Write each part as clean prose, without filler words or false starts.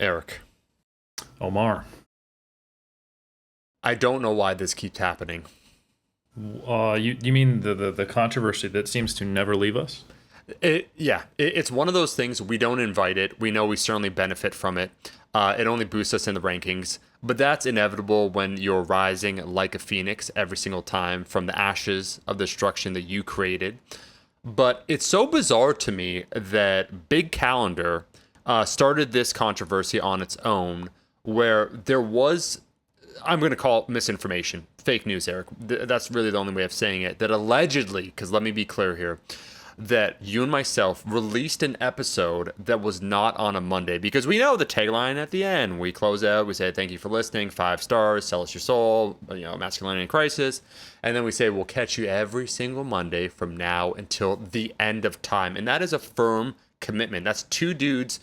Eric. Omar. I don't know why this keeps happening. You mean the controversy that seems to never leave us? It's one of those things. We don't invite it. We know we certainly benefit from it. It only boosts us in the rankings, but that's inevitable when you're rising like a phoenix every single time from the ashes of the destruction that you created. But it's so bizarre to me that Big Calendar started this controversy on its own, where there was, I'm going to call it misinformation, fake news, Eric. That's really the only way of saying it. That allegedly, because let me be clear here, that you and myself released an episode that was not on a Monday, because we know the tagline at the end. We close out, we say, thank you for listening, 5 stars, sell us your soul, masculinity in crisis. And then we say, we'll catch you every single Monday from now until the end of time. And that is a firm commitment. That's 2 dudes,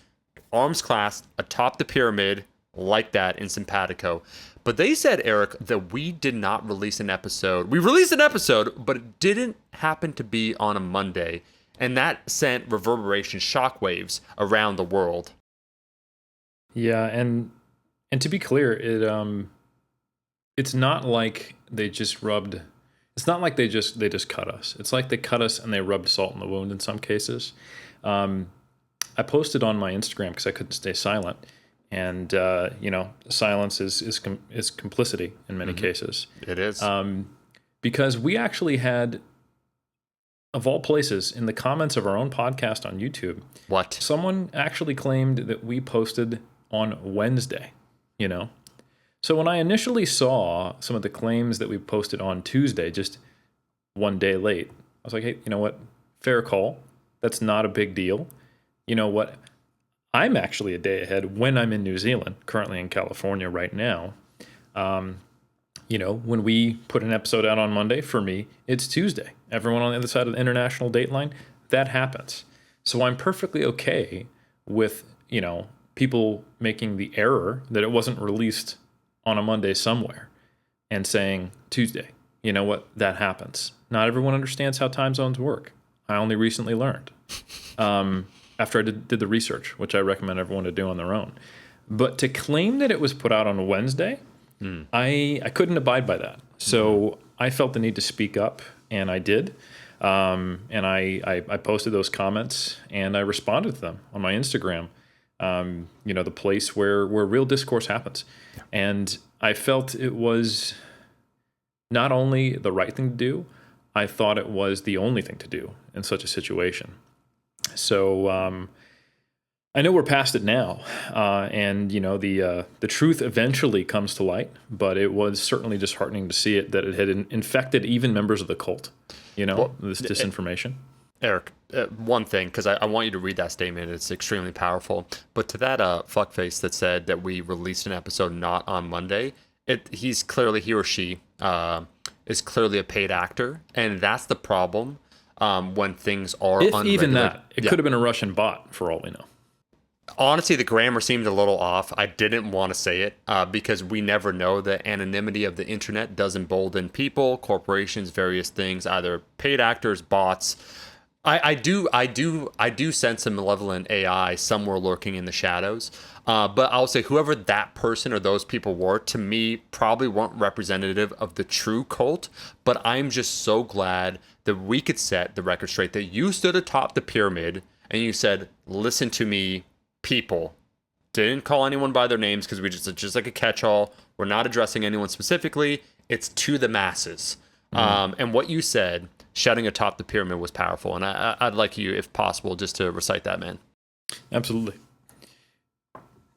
arms clasped, atop the pyramid, like that in simpatico. But they said, Eric, that we did not release an episode. We released an episode, but it didn't happen to be on a Monday. And that sent reverberation shockwaves around the world. Yeah, and to be clear, it's not like they just rubbed. It's not like they just cut us. It's like they cut us and they rubbed salt in the wound in some cases. I posted on my Instagram because I couldn't stay silent. And silence is complicity in many cases. It is. Because we actually had, of all places, in the comments of our own podcast on YouTube, someone actually claimed that we posted on Wednesday. So when I initially saw some of the claims that we posted on Tuesday, just one day late, I was like, hey, you know what? Fair call. That's not a big deal. You know what? I'm actually a day ahead when I'm in New Zealand, currently in California right now. When we put an episode out on Monday, for me, it's Tuesday. Everyone on the other side of the international date line, that happens. So I'm perfectly okay with, people making the error that it wasn't released on a Monday somewhere and saying Tuesday. You know what? That happens. Not everyone understands how time zones work. I only recently learned. After I did the research, which I recommend everyone to do on their own. But to claim that it was put out on a Wednesday, I couldn't abide by that. So I felt the need to speak up, and I did. And I posted those comments, and I responded to them on my Instagram, the place where real discourse happens. And I felt it was not only the right thing to do, I thought it was the only thing to do in such a situation. So I know we're past it now, and the truth eventually comes to light. But it was certainly disheartening to see that it had infected even members of the cult. This disinformation. Eric, one thing, because I want you to read that statement. It's extremely powerful. But to that fuckface that said that we released an episode not on Monday, he or she is clearly a paid actor, and that's the problem. When things are unregulated. Even that. It could have been a Russian bot, for all we know. Honestly, the grammar seemed a little off. I didn't want to say it because we never know. The anonymity of the internet does embolden people, corporations, various things, either paid actors, bots. I do sense a malevolent AI somewhere lurking in the shadows. But I'll say whoever that person or those people were, to me, probably weren't representative of the true cult. But I'm just so glad that we could set the record straight, that you stood atop the pyramid and you said, listen to me, people. Didn't call anyone by their names because we just like a catch-all. We're not addressing anyone specifically. It's to the masses. And what you said, shouting atop the pyramid, was powerful. And I'd like you, if possible, just to recite that, man. Absolutely.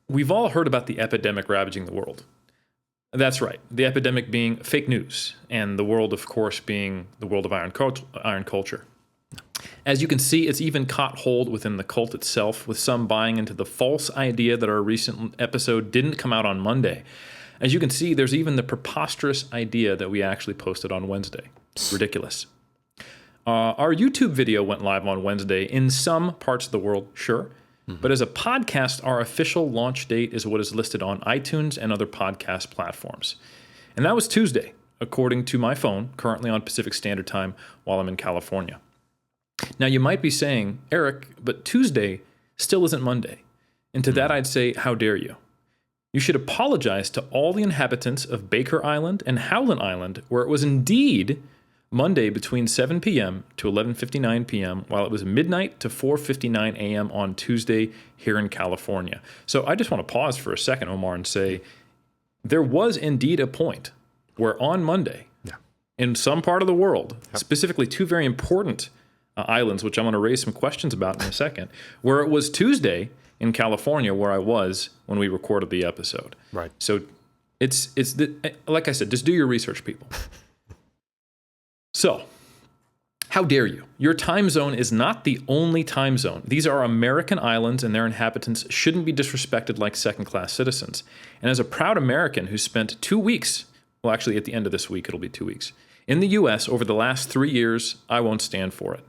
We've all heard about the epidemic ravaging the world. That's right. The epidemic being fake news, and the world, of course, being the world of iron culture. As you can see, it's even caught hold within the cult itself, with some buying into the false idea that our recent episode didn't come out on Monday. As you can see, there's even the preposterous idea that we actually posted on Wednesday. Ridiculous. Our YouTube video went live on Wednesday in some parts of the world, sure. But as a podcast, our official launch date is what is listed on iTunes and other podcast platforms. And that was Tuesday, according to my phone, currently on Pacific Standard Time while I'm in California. Now, you might be saying, Eric, but Tuesday still isn't Monday. And to that, I'd say, how dare you? You should apologize to all the inhabitants of Baker Island and Howland Island, where it was indeed Monday between 7 p.m. to 11:59 p.m., while it was midnight to 4:59 a.m. on Tuesday here in California. So I just want to pause for a second, Omar, and say there was indeed a point where on Monday, in some part of the world, specifically two very important islands, which I'm going to raise some questions about in a second, where it was Tuesday in California, where I was when we recorded the episode. Right. So like I said, just do your research, people. So, how dare you? Your time zone is not the only time zone. These are American islands, and their inhabitants shouldn't be disrespected like second-class citizens. And as a proud American who spent 2 weeks, well, actually at the end of this week, it'll be 2 weeks, in the U.S. over the last 3 years, I won't stand for it.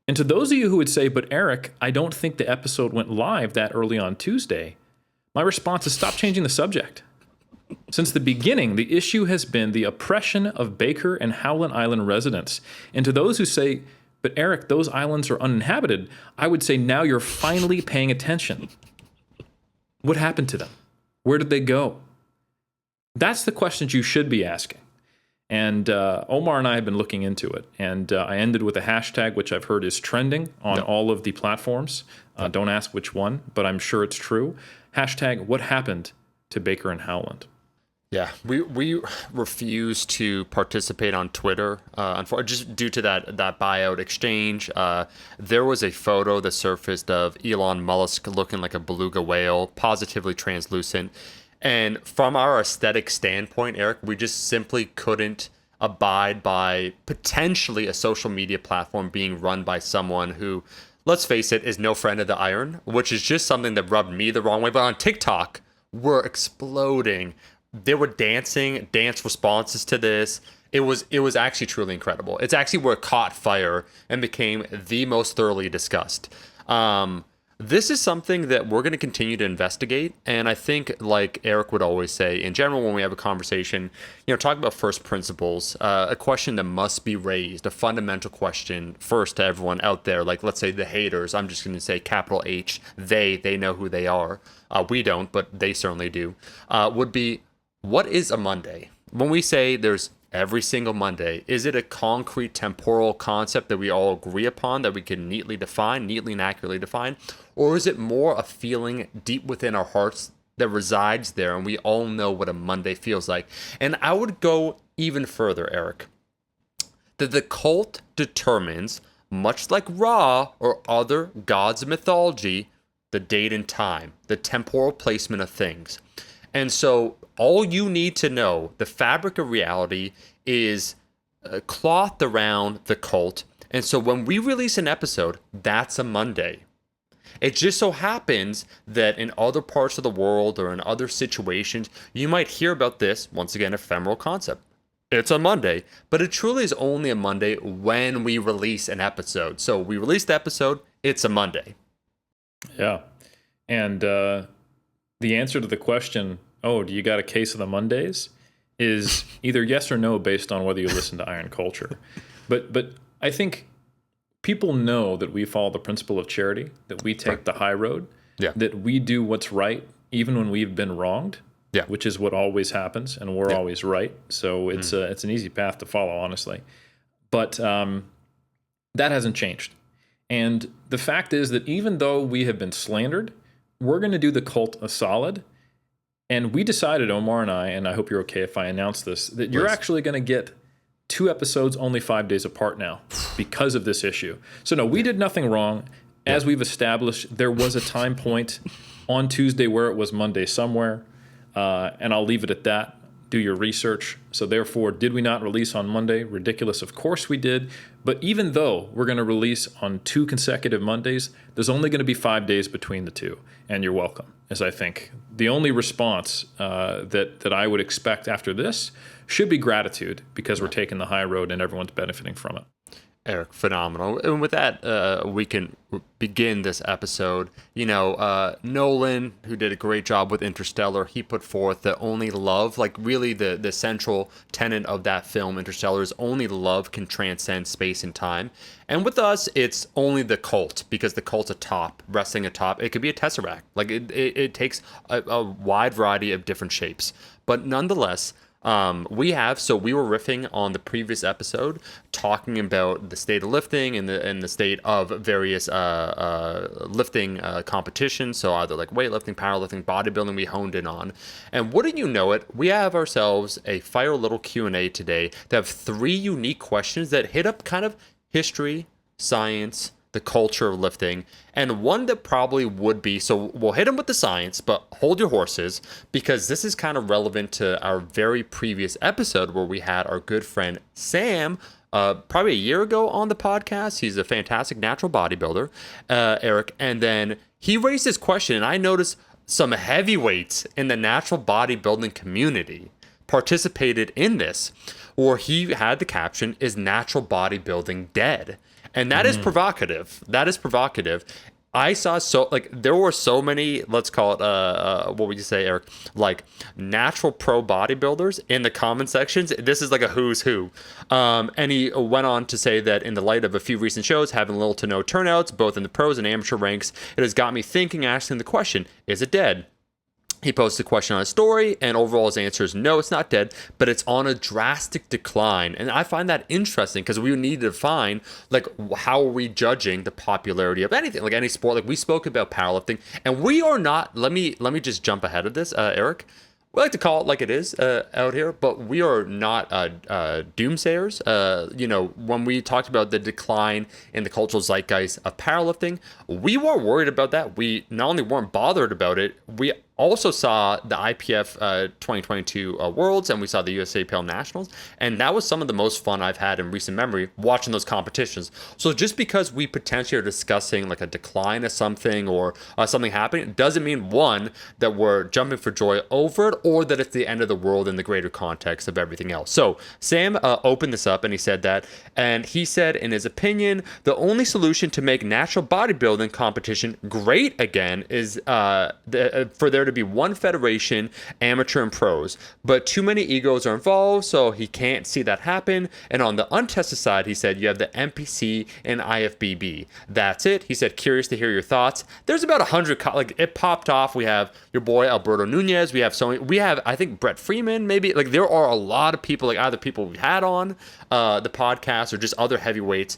And to those of you who would say, but Eric, I don't think the episode went live that early on Tuesday, my response is stop changing the subject. Since the beginning, the issue has been the oppression of Baker and Howland Island residents. And to those who say, but Eric, those islands are uninhabited, I would say now you're finally paying attention. What happened to them? Where did they go? That's the questions you should be asking. And Omar and I have been looking into it. And I ended with a hashtag, which I've heard is trending on all of the platforms. Don't ask which one, but I'm sure it's true. Hashtag, what happened to Baker and Howland? Yeah, we refuse to participate on Twitter, just due to that buyout exchange. There was a photo that surfaced of Elon Musk looking like a beluga whale, positively translucent. And from our aesthetic standpoint, Eric, we just simply couldn't abide by potentially a social media platform being run by someone who, let's face it, is no friend of the iron, which is just something that rubbed me the wrong way. But on TikTok, we're exploding. They were dance responses to this. It was actually truly incredible. It's actually where it caught fire and became the most thoroughly discussed. This is something that we're going to continue to investigate. And I think, like Eric would always say, in general, when we have a conversation, talk about first principles, a question that must be raised, a fundamental question first to everyone out there. Like, let's say the haters, I'm just going to say capital H, they know who they are. We don't, but they certainly do, would be, what is a Monday? When we say there's every single Monday, is it a concrete temporal concept that we all agree upon, that we can neatly and accurately define? Or is it more a feeling deep within our hearts that resides there, and we all know what a Monday feels like? And I would go even further, Eric, that the cult determines, much like Ra or other gods of mythology, the date and time, the temporal placement of things. And so all you need to know, the fabric of reality is clothed around the cult. And so when we release an episode, that's a Monday. It just so happens that in other parts of the world or in other situations, you might hear about this, once again, ephemeral concept. It's a Monday, but it truly is only a Monday when we release an episode. So we release the episode, it's a Monday. Yeah. And the answer to the question, oh, do you got a case of the Mondays, is either yes or no based on whether you listen to Iron Culture. But I think people know that we follow the principle of charity, that we take the high road, that we do what's right even when we've been wronged, which is what always happens, and we're always right. So it's an easy path to follow, honestly. But that hasn't changed. And the fact is that even though we have been slandered, we're going to do the cult a solid. And we decided, Omar and I hope you're okay if I announce this, that you're actually going to get 2 episodes only 5 days apart now because of this issue. So no, we did nothing wrong. As we've established, there was a time point on Tuesday where it was Monday somewhere. And I'll leave it at that. Do your research. So therefore, did we not release on Monday? Ridiculous. Of course we did. But even though we're going to release on 2 consecutive Mondays, there's only going to be 5 days between the 2. And you're welcome, as I think. The only response that I would expect after this should be gratitude, because we're taking the high road and everyone's benefiting from it. Eric, phenomenal. And with that, we can begin this episode. Nolan, who did a great job with Interstellar, he put forth that only love, like really the central tenet of that film, Interstellar, is only love can transcend space and time. And with us, it's only the cult, because the cult's resting atop. It could be a tesseract. Like it takes a wide variety of different shapes. But nonetheless, we were riffing on the previous episode, talking about the state of lifting and the state of various lifting competitions. So either like weightlifting, powerlifting, bodybuilding, we honed in on. And wouldn't you know it, we have ourselves a fire little Q&A today that have 3 unique questions that hit up kind of history, science, the culture of lifting, and one that probably would be, so we'll hit them with the science, but hold your horses, because this is kind of relevant to our very previous episode where we had our good friend Sam, probably a year ago on the podcast. He's a fantastic natural bodybuilder, Eric, and then he raised this question, and I noticed some heavyweights in the natural bodybuilding community participated in this, where he had the caption, "Is natural bodybuilding dead?" And that is provocative. That is provocative. I saw there were so many, let's call it, what would you say, Eric? Like natural pro bodybuilders in the comment sections. This is like a who's who. And he went on to say that in the light of a few recent shows having little to no turnouts, both in the pros and amateur ranks, it has got me thinking, asking the question, is it dead? He posted a question on his story, and overall his answer is no, it's not dead, but it's on a drastic decline. And I find that interesting, because we need to define, like, how are we judging the popularity of anything, like any sport? Like, we spoke about powerlifting, and we are not, let me just jump ahead of this, Eric. We like to call it like it is out here, but we are not doomsayers. When we talked about the decline in the cultural zeitgeist of powerlifting, we weren't worried about that. We not only weren't bothered about it, we also saw the IPF 2022 Worlds, and we saw the USA Pale Nationals, and that was some of the most fun I've had in recent memory watching those competitions. So just because we potentially are discussing like a decline of something or something happening, it doesn't mean, one, that we're jumping for joy over it, or that it's the end of the world in the greater context of everything else. So Sam opened this up and he said that, and he said, in his opinion, the only solution to make natural bodybuilding competition great again is for there to be one federation, amateur and pros, but too many egos are involved, so he can't see that happen. And on the untested side, he said, you have the NPC and IFBB. That's it. He said, curious to hear your thoughts. There's about 100, like it popped off. We have your boy Alberto Nunez. We have I think Brett Freeman, maybe. Like there are a lot of people, like either people we had on the podcast or just other heavyweights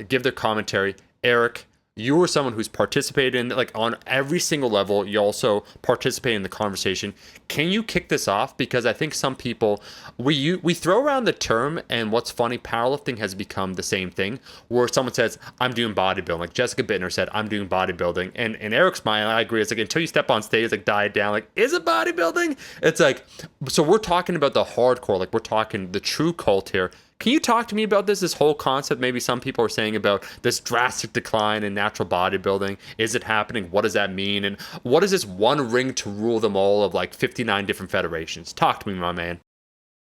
give their commentary. Eric, you were someone who's participated in, like, on every single level. You also participate in the conversation. Can you kick this off? Because I think some people, we throw around the term, and what's funny, powerlifting has become the same thing, where someone says, I'm doing bodybuilding. Like Jessica Bittner said, I'm doing bodybuilding. And in Eric's mind, I agree, it's like, until you step on stage, like, die down, like, is it bodybuilding? It's like, so we're talking about the hardcore, like, we're talking the true cult here. Can you talk to me about this whole concept? Maybe some people are saying about this drastic decline in natural bodybuilding. Is it happening? What does that mean? And what is this one ring to rule them all of like 59 different federations? Talk to me, my man.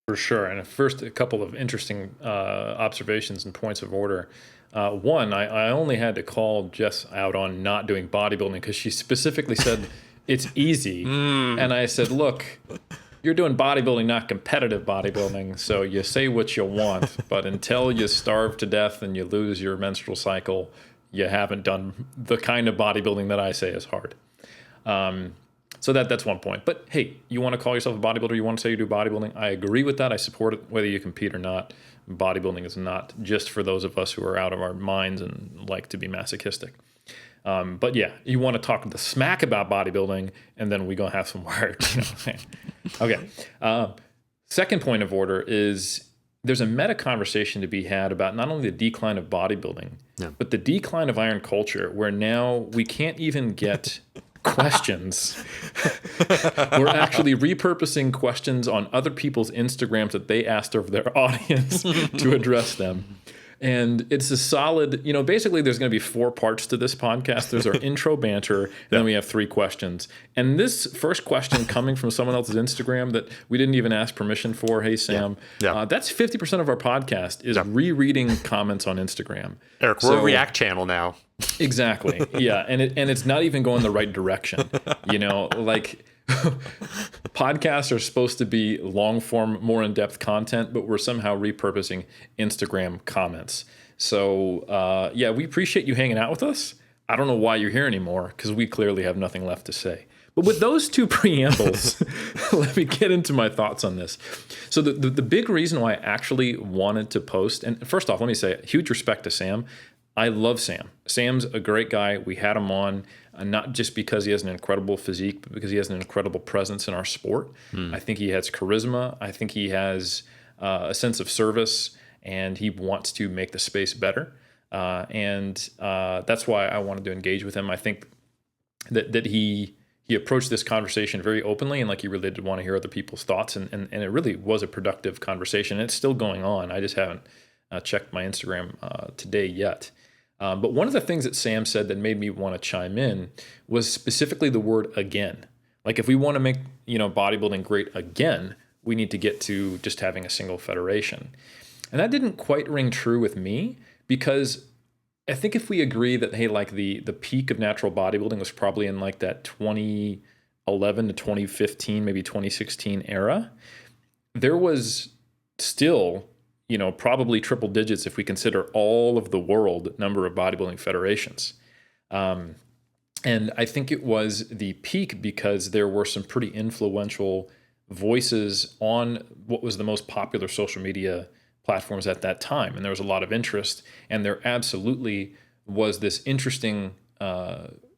For sure. And first, a couple of interesting observations and points of order. One, I only had to call Jess out on not doing bodybuilding because she specifically said it's easy. And I said, look, you're doing bodybuilding, not competitive bodybuilding, so you say what you want, but until you starve to death and you lose your menstrual cycle, you haven't done the kind of bodybuilding that I say is hard. So that's one point. But hey, you want to call yourself a bodybuilder, you want to say you do bodybuilding, I agree with that. I support it, whether you compete or not. Bodybuilding is not just for those of us who are out of our minds and like to be masochistic. But yeah, you want to talk the smack about bodybuilding, and then we're going to have some words. Okay. Second point of order is there's a meta conversation to be had about not only the decline of bodybuilding, but the decline of iron culture, where now we can't even get questions. We're actually repurposing questions on other people's Instagrams that they asked of their audience to address them. And it's a solid, basically there's going to be 4 parts to this podcast. There's our intro banter, and then we have 3 questions. And this first question coming from someone else's Instagram that we didn't even ask permission for. Hey, Sam, that's 50% of our podcast is rereading comments on Instagram. Eric, we're a React channel now. Exactly. Yeah. And it's not even going the right direction. Like podcasts are supposed to be long form, more in-depth content, but we're somehow repurposing Instagram comments. So we appreciate you hanging out with us. I don't know why you're here anymore, because we clearly have nothing left to say. But with those 2 preambles, let me get into my thoughts on this. So the big reason why I actually wanted to post, and first off, let me say huge respect to Sam. I love Sam. Sam's a great guy. We had him on not just because he has an incredible physique, but because he has an incredible presence in our sport. I think he has charisma. I think he has a sense of service, and he wants to make the space better. And that's why I wanted to engage with him. I think that he approached this conversation very openly, and like he really did want to hear other people's thoughts. And it really was a productive conversation. It's still going on. I just haven't checked my Instagram today yet. But one of the things that Sam said that made me want to chime in was specifically the word again. Like if we want to make, bodybuilding great again, we need to get to just having a single federation. And that didn't quite ring true with me, because I think if we agree that, hey, like the peak of natural bodybuilding was probably in like that 2011 to 2015, maybe 2016 era, there was still probably triple digits if we consider all of the world number of bodybuilding federations. And I think it was the peak because there were some pretty influential voices on what was the most popular social media platforms at that time. And there was a lot of interest, and there absolutely was this interesting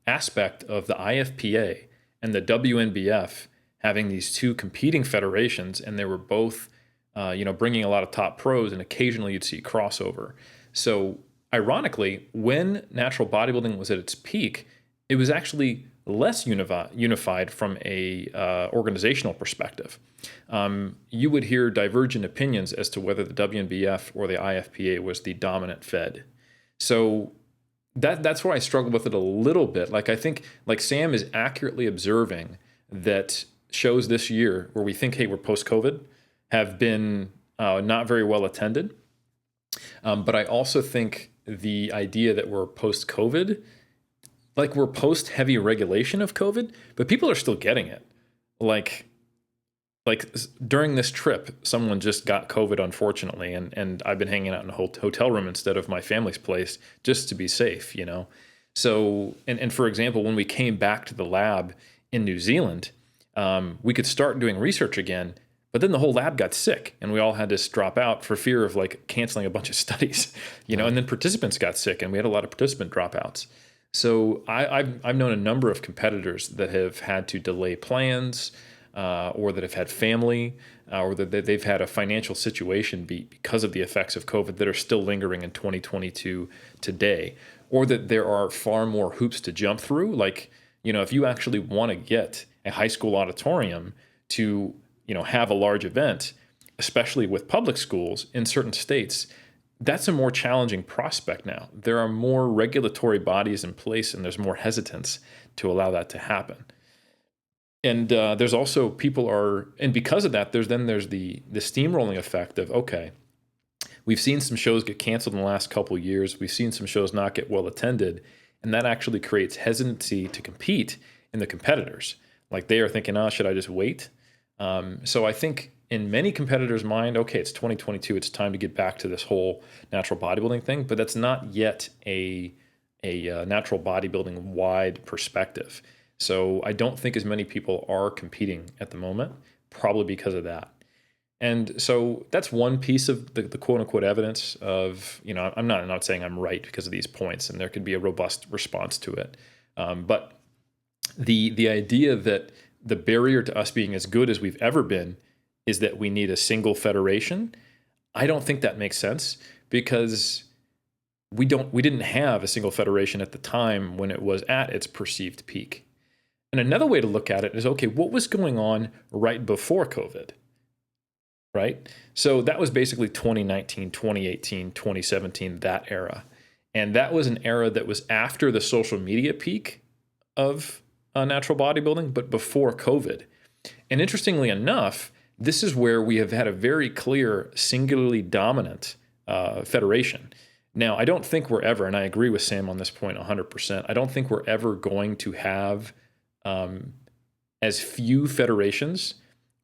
aspect of the IFPA and the WNBF having these 2 competing federations, and they were both bringing a lot of top pros, and occasionally you'd see crossover. So ironically, when natural bodybuilding was at its peak, it was actually less unified from a organizational perspective. You would hear divergent opinions as to whether the WNBF or the IFPA was the dominant fed. So that's where I struggle with it a little bit. Like I think like Sam is accurately observing that shows this year where we think, hey, we're post-COVID, have been not very well attended. But I also think the idea that we're post-COVID, like we're post-heavy regulation of COVID, but people are still getting it. Like during this trip, someone just got COVID, unfortunately, and I've been hanging out in a hotel room instead of my family's place just to be safe, So, and for example, when we came back to the lab in New Zealand, we could start doing research again. But then the whole lab got sick, and we all had to drop out for fear of like canceling a bunch of studies, and then participants got sick, and we had a lot of participant dropouts. So I've known a number of competitors that have had to delay plans, or that have had family, or that they've had a financial situation because of the effects of COVID that are still lingering in 2022 today, or that there are far more hoops to jump through. Like, if you actually want to get a high school auditorium to have a large event, especially with public schools in certain states, that's a more challenging prospect now. There are more regulatory bodies in place, and there's more hesitance to allow that to happen. And there's also and because of that, there's the steamrolling effect of, okay, we've seen some shows get canceled in the last couple of years. We've seen some shows not get well attended, and that actually creates hesitancy to compete in the competitors. Like they are thinking, should I just wait? So I think in many competitors' mind, okay, it's 2022, it's time to get back to this whole natural bodybuilding thing, but that's not yet a natural bodybuilding wide perspective. So I don't think as many people are competing at the moment, probably because of that. And so that's one piece of the quote unquote evidence of, I'm not saying I'm right because of these points, and there could be a robust response to it. But the idea that the barrier to us being as good as we've ever been is that we need a single federation, I don't think that makes sense, because we didn't have a single federation at the time when it was at its perceived peak. And another way to look at it is, okay, what was going on right before COVID? right? So that was basically 2019, 2018, 2017, that era. And that was an era that was after the social media peak of natural bodybuilding, but before COVID. And interestingly enough, this is where we have had a very clear, singularly dominant federation. Now, I don't think we're ever, and I agree with Sam on this point 100%, I don't think we're ever going to have as few federations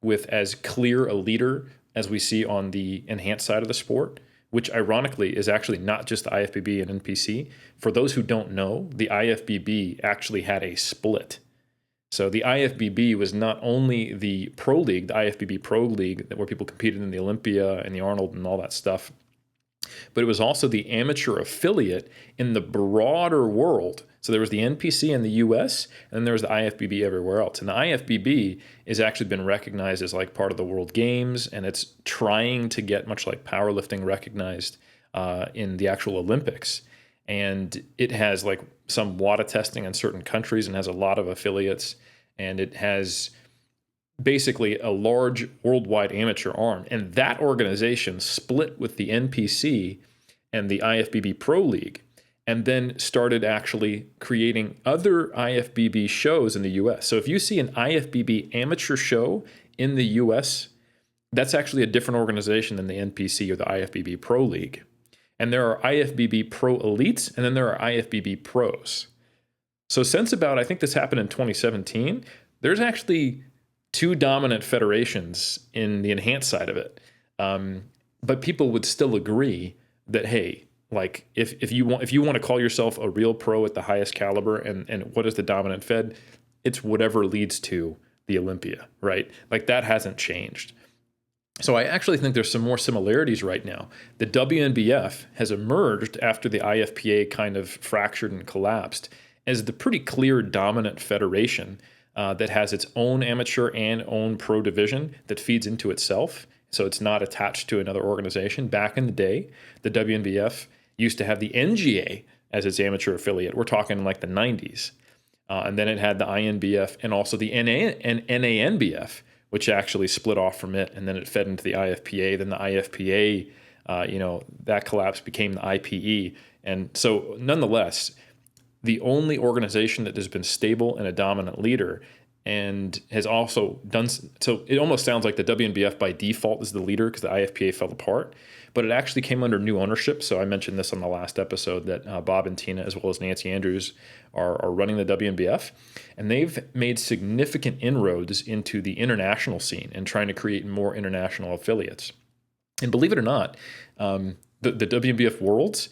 with as clear a leader as we see on the enhanced side of the sport, which ironically is actually not just the IFBB and NPC. For those who don't know, the IFBB actually had a split. So the IFBB was not only the pro league, the IFBB Pro League, where people competed in the Olympia and the Arnold and all that stuff, but it was also the amateur affiliate in the broader world. So there was the NPC in the US, and then there was the IFBB everywhere else. And the IFBB has actually been recognized as like part of the World Games, and it's trying to get, much like powerlifting, recognized in the actual Olympics. And it has like some WADA testing in certain countries and has a lot of affiliates, and it has basically a large worldwide amateur arm. And that organization split with the NPC and the IFBB Pro League, and then started actually creating other IFBB shows in the US. So if you see an IFBB amateur show in the US, that's actually a different organization than the NPC or the IFBB Pro League. And there are IFBB Pro Elites, and then there are IFBB Pros. So since about, I think this happened in 2017, there's actually two dominant federations in the enhanced side of it. But people would still agree that, hey, like if you want to call yourself a real pro at the highest caliber, and what is the dominant fed? It's whatever leads to the Olympia, right? Like that hasn't changed. So I actually think there's some more similarities right now. The WNBF has emerged after the IFPA kind of fractured and collapsed as the pretty clear dominant federation that has its own amateur and own pro division that feeds into itself. So it's not attached to another organization. Back in the day, the WNBF used to have the NGA as its amateur affiliate. We're talking like the 90s. And then it had the INBF and also the NANBF, which actually split off from it, and then it fed into the IFPA. Then the IFPA, that collapse became the IPE. And so nonetheless, the only organization that has been stable and a dominant leader and has also done, so it almost sounds like the WNBF by default is the leader because the IFPA fell apart, but it actually came under new ownership. So I mentioned this on the last episode that Bob and Tina, as well as Nancy Andrews, are running the WNBF, and they've made significant inroads into the international scene and trying to create more international affiliates. And believe it or not, the WNBF Worlds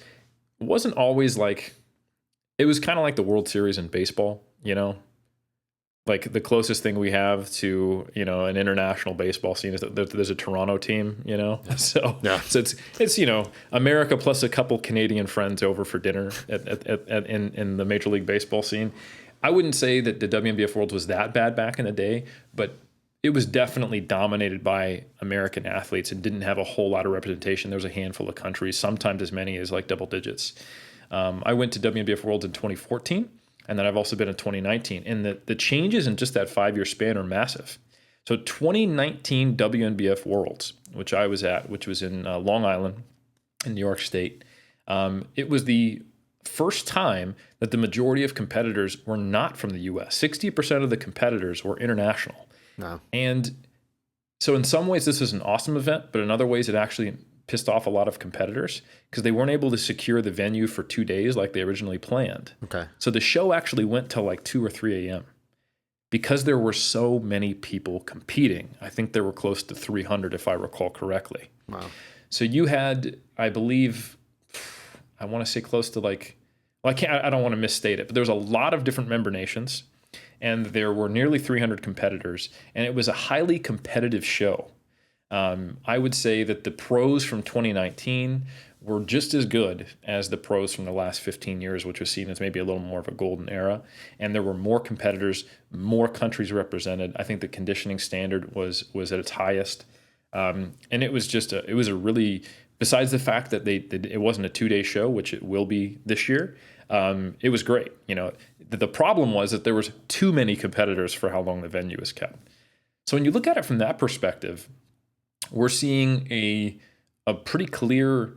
wasn't always like, it was kind of like the World Series in baseball, like the closest thing we have to, an international baseball scene is that there's a Toronto team, So it's America plus a couple Canadian friends over for dinner in the Major League Baseball scene. I wouldn't say that the WNBF Worlds was that bad back in the day, but it was definitely dominated by American athletes and didn't have a whole lot of representation. There was a handful of countries, sometimes as many as like double digits. I went to WNBF Worlds in 2014. And then I've also been in 2019. And the changes in just that 5-year span are massive. So 2019 WNBF Worlds, which I was at, which was in Long Island in New York State, it was the first time that the majority of competitors were not from the U.S. 60% of the competitors were international. No. And so in some ways, this is an awesome event, but in other ways, it actually pissed off a lot of competitors because they weren't able to secure the venue for 2 days like they originally planned. Okay. So the show actually went till like 2 or 3 a.m. because there were so many people competing. I think there were close to 300 if I recall correctly. Wow. So you had, I believe, I want to say close to like, well, I don't want to misstate it, but there was a lot of different member nations, and there were nearly 300 competitors, and it was a highly competitive show. I would say that the pros from 2019 were just as good as the pros from the last 15 years, which was seen as maybe a little more of a golden era. And there were more competitors, more countries represented. I think the conditioning standard was at its highest. And it was just it was a really, besides the fact that it wasn't a 2-day show, which it will be this year, it was great. The problem was that there was too many competitors for how long the venue was kept. So when you look at it from that perspective, we're seeing a pretty clear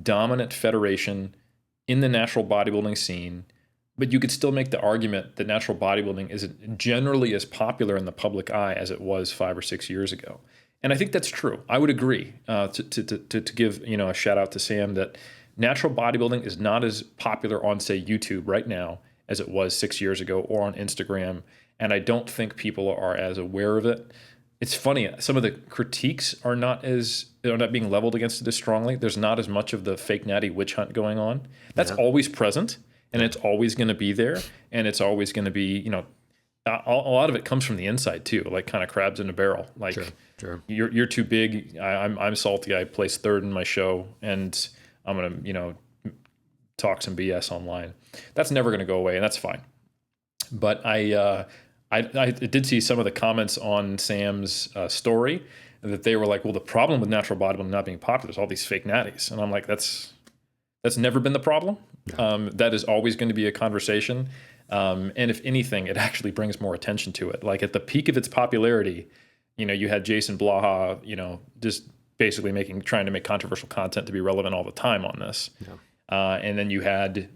dominant federation in the natural bodybuilding scene, but you could still make the argument that natural bodybuilding isn't generally as popular in the public eye as it was 5 or 6 years ago. And I think that's true. I would agree to give a shout out to Sam that natural bodybuilding is not as popular on, say, YouTube right now as it was 6 years ago, or on Instagram. And I don't think people are as aware of it. It's funny, some of the critiques are not being leveled against it as strongly. There's not as much of the fake natty witch hunt going on. That's always present, and it's always going to be there, and it's always going to be, a lot of it comes from the inside too, like kind of crabs in a barrel. Like, Sure. You're too big. I'm salty. I placed third in my show, and I'm gonna talk some BS online. That's never going to go away, and that's fine. But I did see some of the comments on Sam's story that they were like, well, the problem with natural bodybuilding not being popular is all these fake natties. And I'm like, that's never been the problem. No. That is always going to be a conversation. And if anything, it actually brings more attention to it. Like at the peak of its popularity, you had Jason Blaha, just basically trying to make controversial content to be relevant all the time on this. Yeah. And then you had,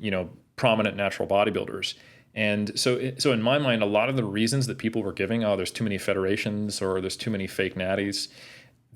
prominent natural bodybuilders. And so in my mind, a lot of the reasons that people were giving, there's too many federations or there's too many fake natties,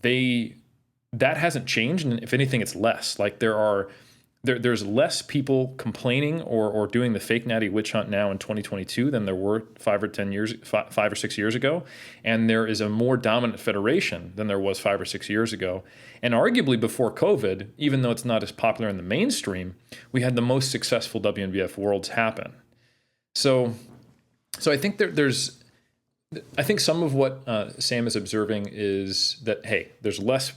that hasn't changed. And if anything, it's less. Like there's less people complaining or doing the fake natty witch hunt now in 2022 than there were 5 or 6 years ago. And there is a more dominant federation than there was 5 or 6 years ago. And arguably before COVID, even though it's not as popular in the mainstream, we had the most successful WNBF worlds happen. So I think I think some of what Sam is observing is that, hey, there's less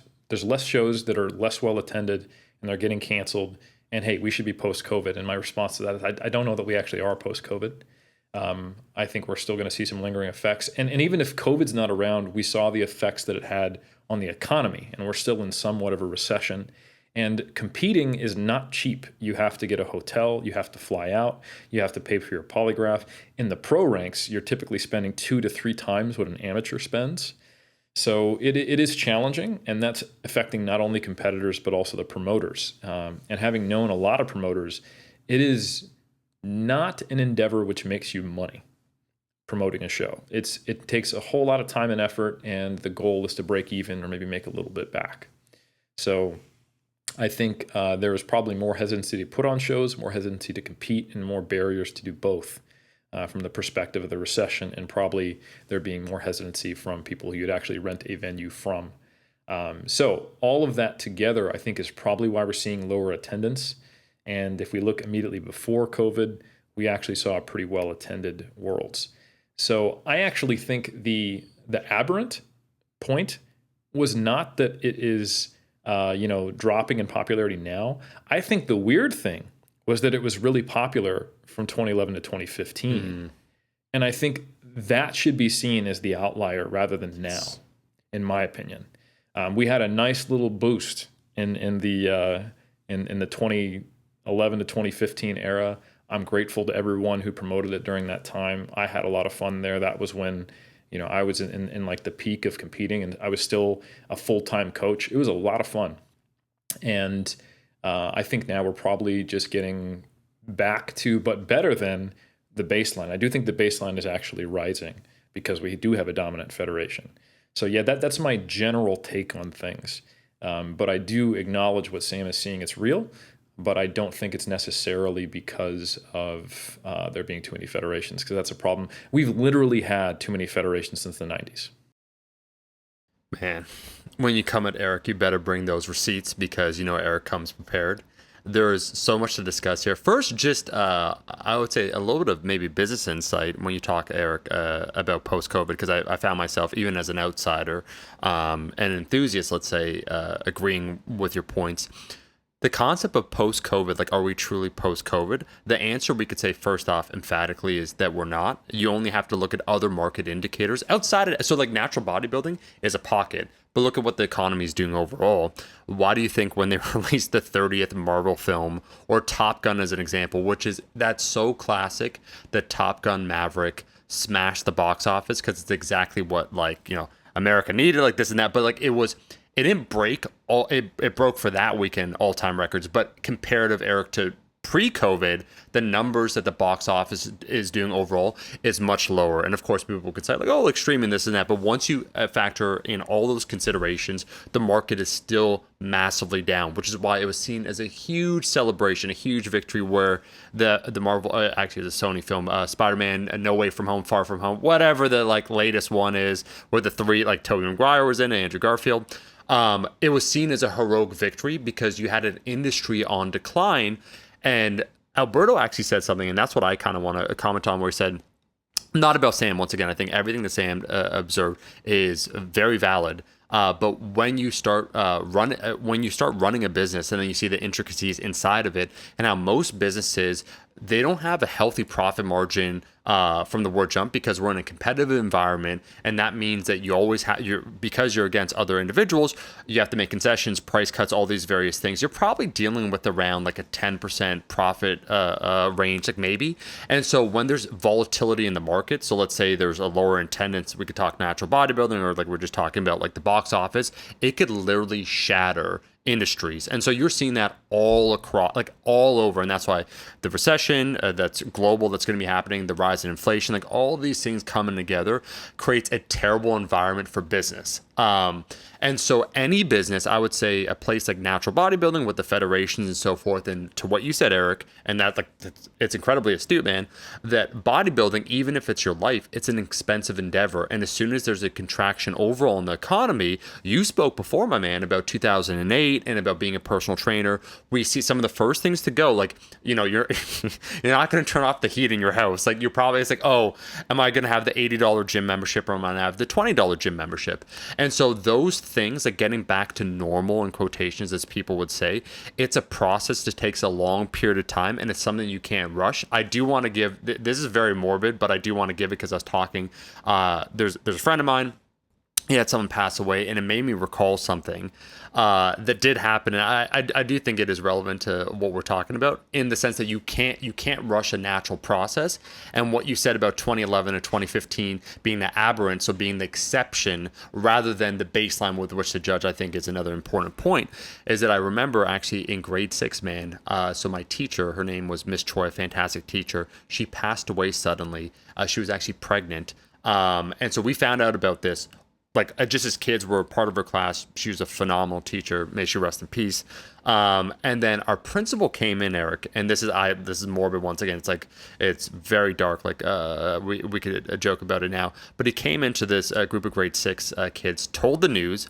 shows that are less well attended and they're getting canceled. And hey, we should be post-COVID. And my response to that is I don't know that we actually are post-COVID. I think we're still going to see some lingering effects. And even if COVID's not around, we saw the effects that it had on the economy. And we're still in somewhat of a recession. And competing is not cheap. You have to get a hotel, you have to fly out, you have to pay for your polygraph. In the pro ranks, you're typically spending 2 to 3 times what an amateur spends. So it is challenging, and that's affecting not only competitors, but also the promoters. And having known a lot of promoters, it is not an endeavor which makes you money, promoting a show. It takes a whole lot of time and effort, and the goal is to break even or maybe make a little bit back. So I think there is probably more hesitancy to put on shows, more hesitancy to compete, and more barriers to do both from the perspective of the recession, and probably there being more hesitancy from people who you'd actually rent a venue from. So all of that together, I think, is probably why we're seeing lower attendance. And if we look immediately before COVID, we actually saw pretty well-attended worlds. So I actually think the aberrant point was not that it is dropping in popularity now. I think the weird thing was that it was really popular from 2011 to 2015. And I think that should be seen as the outlier rather than now, in my opinion. We had a nice little boost in the 2011 to 2015 era. I'm grateful to everyone who promoted it during that time. I had a lot of fun there. That was when I was in like the peak of competing, and I was still a full-time coach. It was a lot of fun. And I think now we're probably just getting back to, but better than, the baseline. I do think the baseline is actually rising because we do have a dominant federation. So yeah, that's my general take on things. But I do acknowledge what Sam is seeing. It's real, but I don't think it's necessarily because of there being too many federations, because that's a problem. We've literally had too many federations since the 90s. Man, when you come at Eric, you better bring those receipts, because Eric comes prepared. There's so much to discuss here. First, just I would say a little bit of maybe business insight when you talk, Eric, about post-COVID, because I found myself, even as an outsider, an enthusiast, let's say, agreeing with your points. The concept of post-COVID, like, are we truly post-COVID? The answer we could say first off emphatically is that we're not. You only have to look at other market indicators outside of it. So like natural bodybuilding is a pocket, but look at what the economy is doing overall. Why do you think when they released the 30th Marvel film, or Top Gun as an example, that's so classic, that Top Gun Maverick smashed the box office, because it's exactly what America needed, like this and that, but like it was it didn't break all. It broke for that weekend all-time records, but comparative, Eric, to pre-COVID, the numbers that the box office is doing overall is much lower. And of course, people could say like, oh, like streaming this and that. But once you factor in all those considerations, the market is still massively down, which is why it was seen as a huge celebration, a huge victory. Where the Marvel, actually the Sony film, Spider-Man, No Way From Home, Far From Home, whatever the like latest one is, where the three like Tobey Maguire was in, and Andrew Garfield. It was seen as a heroic victory because you had an industry on decline. And Alberto actually said something, and that's what I kind of want to comment on, where he said, not about Sam, once again, I think everything that Sam observed is very valid. But when you start running a business, and then you see the intricacies inside of it, and how most businesses, they don't have a healthy profit margin from the word jump, because we're in a competitive environment, and that means that you always have because you're against other individuals, you have to make concessions, price cuts, all these various things. You're probably dealing with around like a 10% profit range, like maybe. And so when there's volatility in the market, so let's say there's a lower attendance, we could talk natural bodybuilding, or like we're just talking about like the box office, it could literally shatter industries. And so you're seeing that all across, like all over. And that's why the recession that's global, that's going to be happening, the rise in inflation, like all these things coming together creates a terrible environment for business. And so any business, I would say a place like natural bodybuilding with the federations and so forth, and to what you said, Eric, and that like it's incredibly astute, man, that bodybuilding, even if it's your life, it's an expensive endeavor. And as soon as there's a contraction overall in the economy, you spoke before, my man, about 2008 and about being a personal trainer. We see some of the first things to go, like, you know, you're you're not going to turn off the heat in your house. Like, you're probably, it's like, oh, am I going to have the $80 gym membership, or am I going to have the $20 gym membership? And so those things, like getting back to normal, in quotations, as people would say, it's a process that takes a long period of time, and it's something you can't rush. I do want to give, this is very morbid, but I do want to give it because I was talking, there's a friend of mine, he had someone pass away, and it made me recall something that did happen. And I do think it is relevant to what we're talking about, in the sense that you can't rush a natural process. And what you said about 2011 and 2015 being the aberrant, so being the exception rather than the baseline with which to judge, I think is another important point. Is that I remember actually in grade 6, man. So my teacher, her name was Miss Choi, a fantastic teacher. She passed away suddenly. She was actually pregnant. And so we found out about this, like just as kids, were part of her class. She was a phenomenal teacher. May she rest in peace. And then our principal came in, Eric, and this is morbid once again. It's like, it's very dark. Like we could joke about it now, but he came into this group of grade 6 kids, told the news,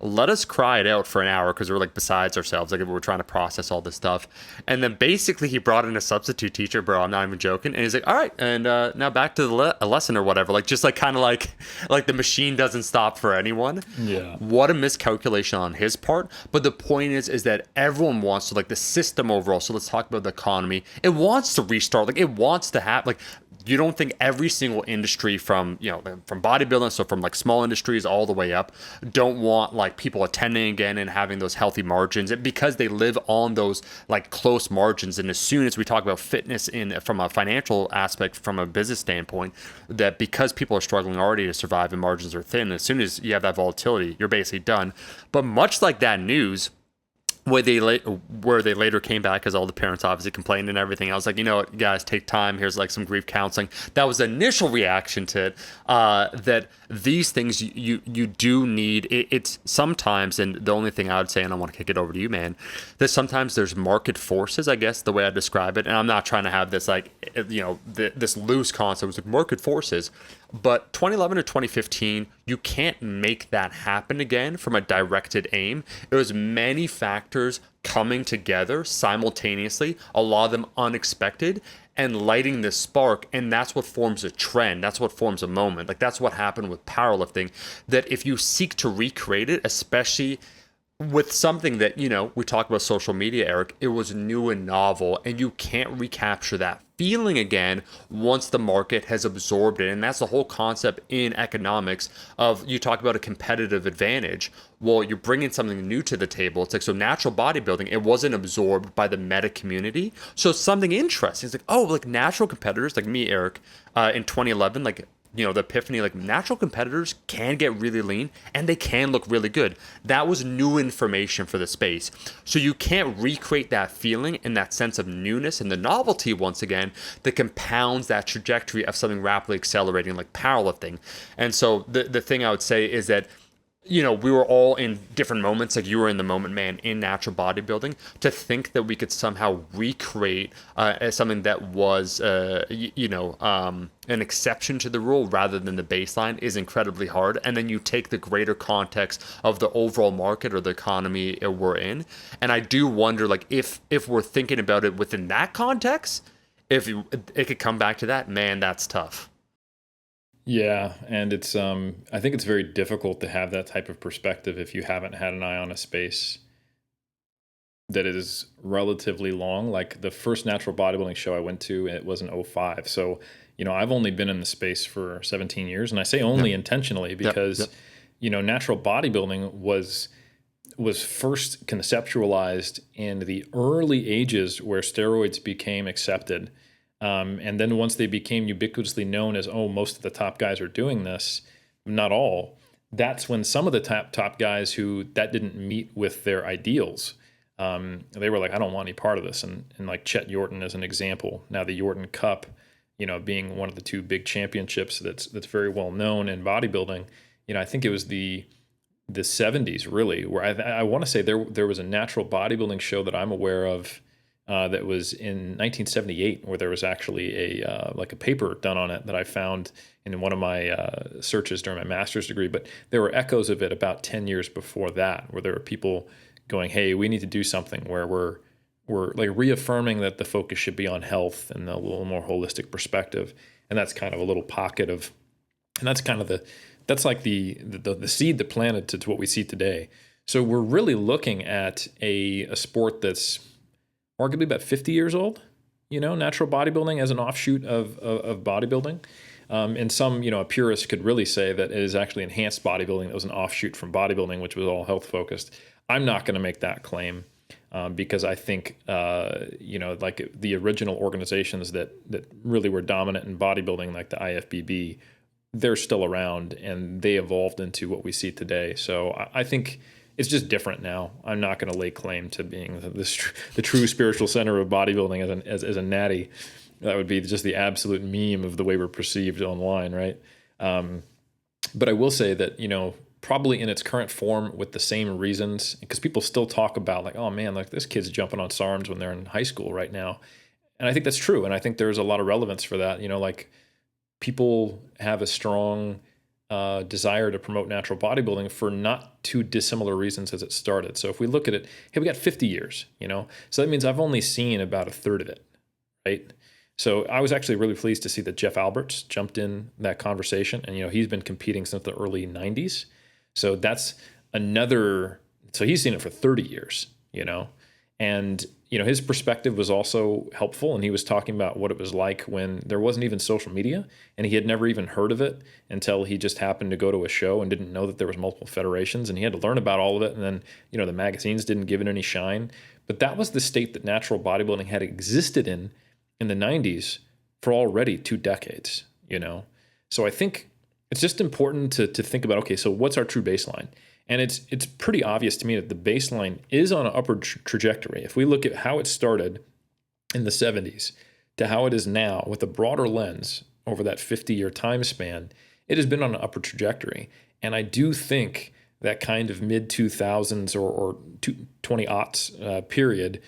let us cry it out for an hour because we're like besides ourselves, like we were trying to process all this stuff. And then basically he brought in a substitute teacher, bro, I'm not even joking, and he's like, all right, and now back to the lesson or whatever, like just like kind of like the machine doesn't stop for anyone. Yeah, what a miscalculation on his part. But the point is that everyone wants to, like the system overall, so let's talk about the economy, it wants to restart, like it wants to have, like, you don't think every single industry from bodybuilding, so from like small industries all the way up, don't want like people attending again and having those healthy margins, because they live on those like close margins. And as soon as we talk about fitness from a financial aspect, from a business standpoint, that because people are struggling already to survive and margins are thin, as soon as you have that volatility, you're basically done. But much like that news, where they later came back, because all the parents obviously complained and everything. I was like, you know what, guys, take time. Here's like some grief counseling. That was the initial reaction to it. That these things you do need. It's sometimes, and the only thing I would say, and I want to kick it over to you, man, that sometimes there's market forces, I guess, the way I describe it. And I'm not trying to have this like, this loose concept. It's like market forces. But 2011 to 2015, you can't make that happen again from a directed aim. It was many factors coming together simultaneously, a lot of them unexpected, and lighting this spark. And that's what forms a trend. That's what forms a moment. Like that's what happened with powerlifting, that if you seek to recreate it, especially with something that, we talk about social media, Eric, it was new and novel, and you can't recapture that feeling again once the market has absorbed it. And that's the whole concept in economics of, you talk about a competitive advantage. Well, you're bringing something new to the table. It's like, so natural bodybuilding, it wasn't absorbed by the meta community. So something interesting. It's like, oh, like natural competitors like me, Eric, in 2011, like the epiphany, like natural competitors can get really lean and they can look really good. That was new information for the space. So you can't recreate that feeling and that sense of newness and the novelty once again that compounds that trajectory of something rapidly accelerating like powerlifting. And so the thing I would say is that we were all in different moments. Like you were in the moment, man, in natural bodybuilding. To think that we could somehow recreate something that was, an exception to the rule rather than the baseline is incredibly hard. And then you take the greater context of the overall market or the economy we're in. And I do wonder, like, if we're thinking about it within that context, if it could come back to that, man, that's tough. Yeah, and it's I think it's very difficult to have that type of perspective if you haven't had an eye on a space that is relatively long. Like the first natural bodybuilding show I went to, it was in '05. So, I've only been in the space for 17 years, and I say only intentionally because natural bodybuilding was first conceptualized in the early ages where steroids became accepted. And then once they became ubiquitously known as, most of the top guys are doing this, not all, that's when some of the top guys who that didn't meet with their ideals, they were like, I don't want any part of this. And like Chet Yorton as an example, now the Yorton Cup, being one of the two big championships that's very well known in bodybuilding, I think it was the 70s really, where I want to say there was a natural bodybuilding show that I'm aware of that was in 1978, where there was actually a paper done on it that I found in one of my searches during my master's degree. But there were echoes of it about 10 years before that, where there were people going, "Hey, we need to do something where we're like reaffirming that the focus should be on health and a little more holistic perspective." And that's kind of a little pocket of, and that's kind of that's like the seed that planted to what we see today. So we're really looking at a sport that's arguably about 50 years old, natural bodybuilding as an offshoot of bodybuilding. And some, purists could really say that it is actually enhanced bodybuilding that was an offshoot from bodybuilding, which was all health focused. I'm not going to make that claim because I think, like the original organizations that really were dominant in bodybuilding, like the IFBB, they're still around and they evolved into what we see today. So I think it's just different now. I'm not going to lay claim to being the true spiritual center of bodybuilding as a natty. That would be just the absolute meme of the way we're perceived online, right? But I will say that, probably in its current form with the same reasons, because people still talk about like, oh man, like this kid's jumping on SARMs when they're in high school right now. And I think that's true. And I think there's a lot of relevance for that. Like people have a strong desire to promote natural bodybuilding for not too dissimilar reasons as it started. So if we look at it, hey, we got 50 years, so that means I've only seen about a third of it, right? So I was actually really pleased to see that Jeff Alberts jumped in that conversation, and he's been competing since the early 90s. So that's so he's seen it for 30 years, and his perspective was also helpful, and he was talking about what it was like when there wasn't even social media, and he had never even heard of it until he just happened to go to a show and didn't know that there was multiple federations, and he had to learn about all of it. And then, the magazines didn't give it any shine, but that was the state that natural bodybuilding had existed in the 90s for already 2 decades, So I think it's just important to think about, okay, so what's our true baseline? And it's pretty obvious to me that the baseline is on an upward trajectory. If we look at how it started in the 70s to how it is now with a broader lens over that 50-year time span, it has been on an upward trajectory. And I do think that kind of mid-2000s or 20-aughts period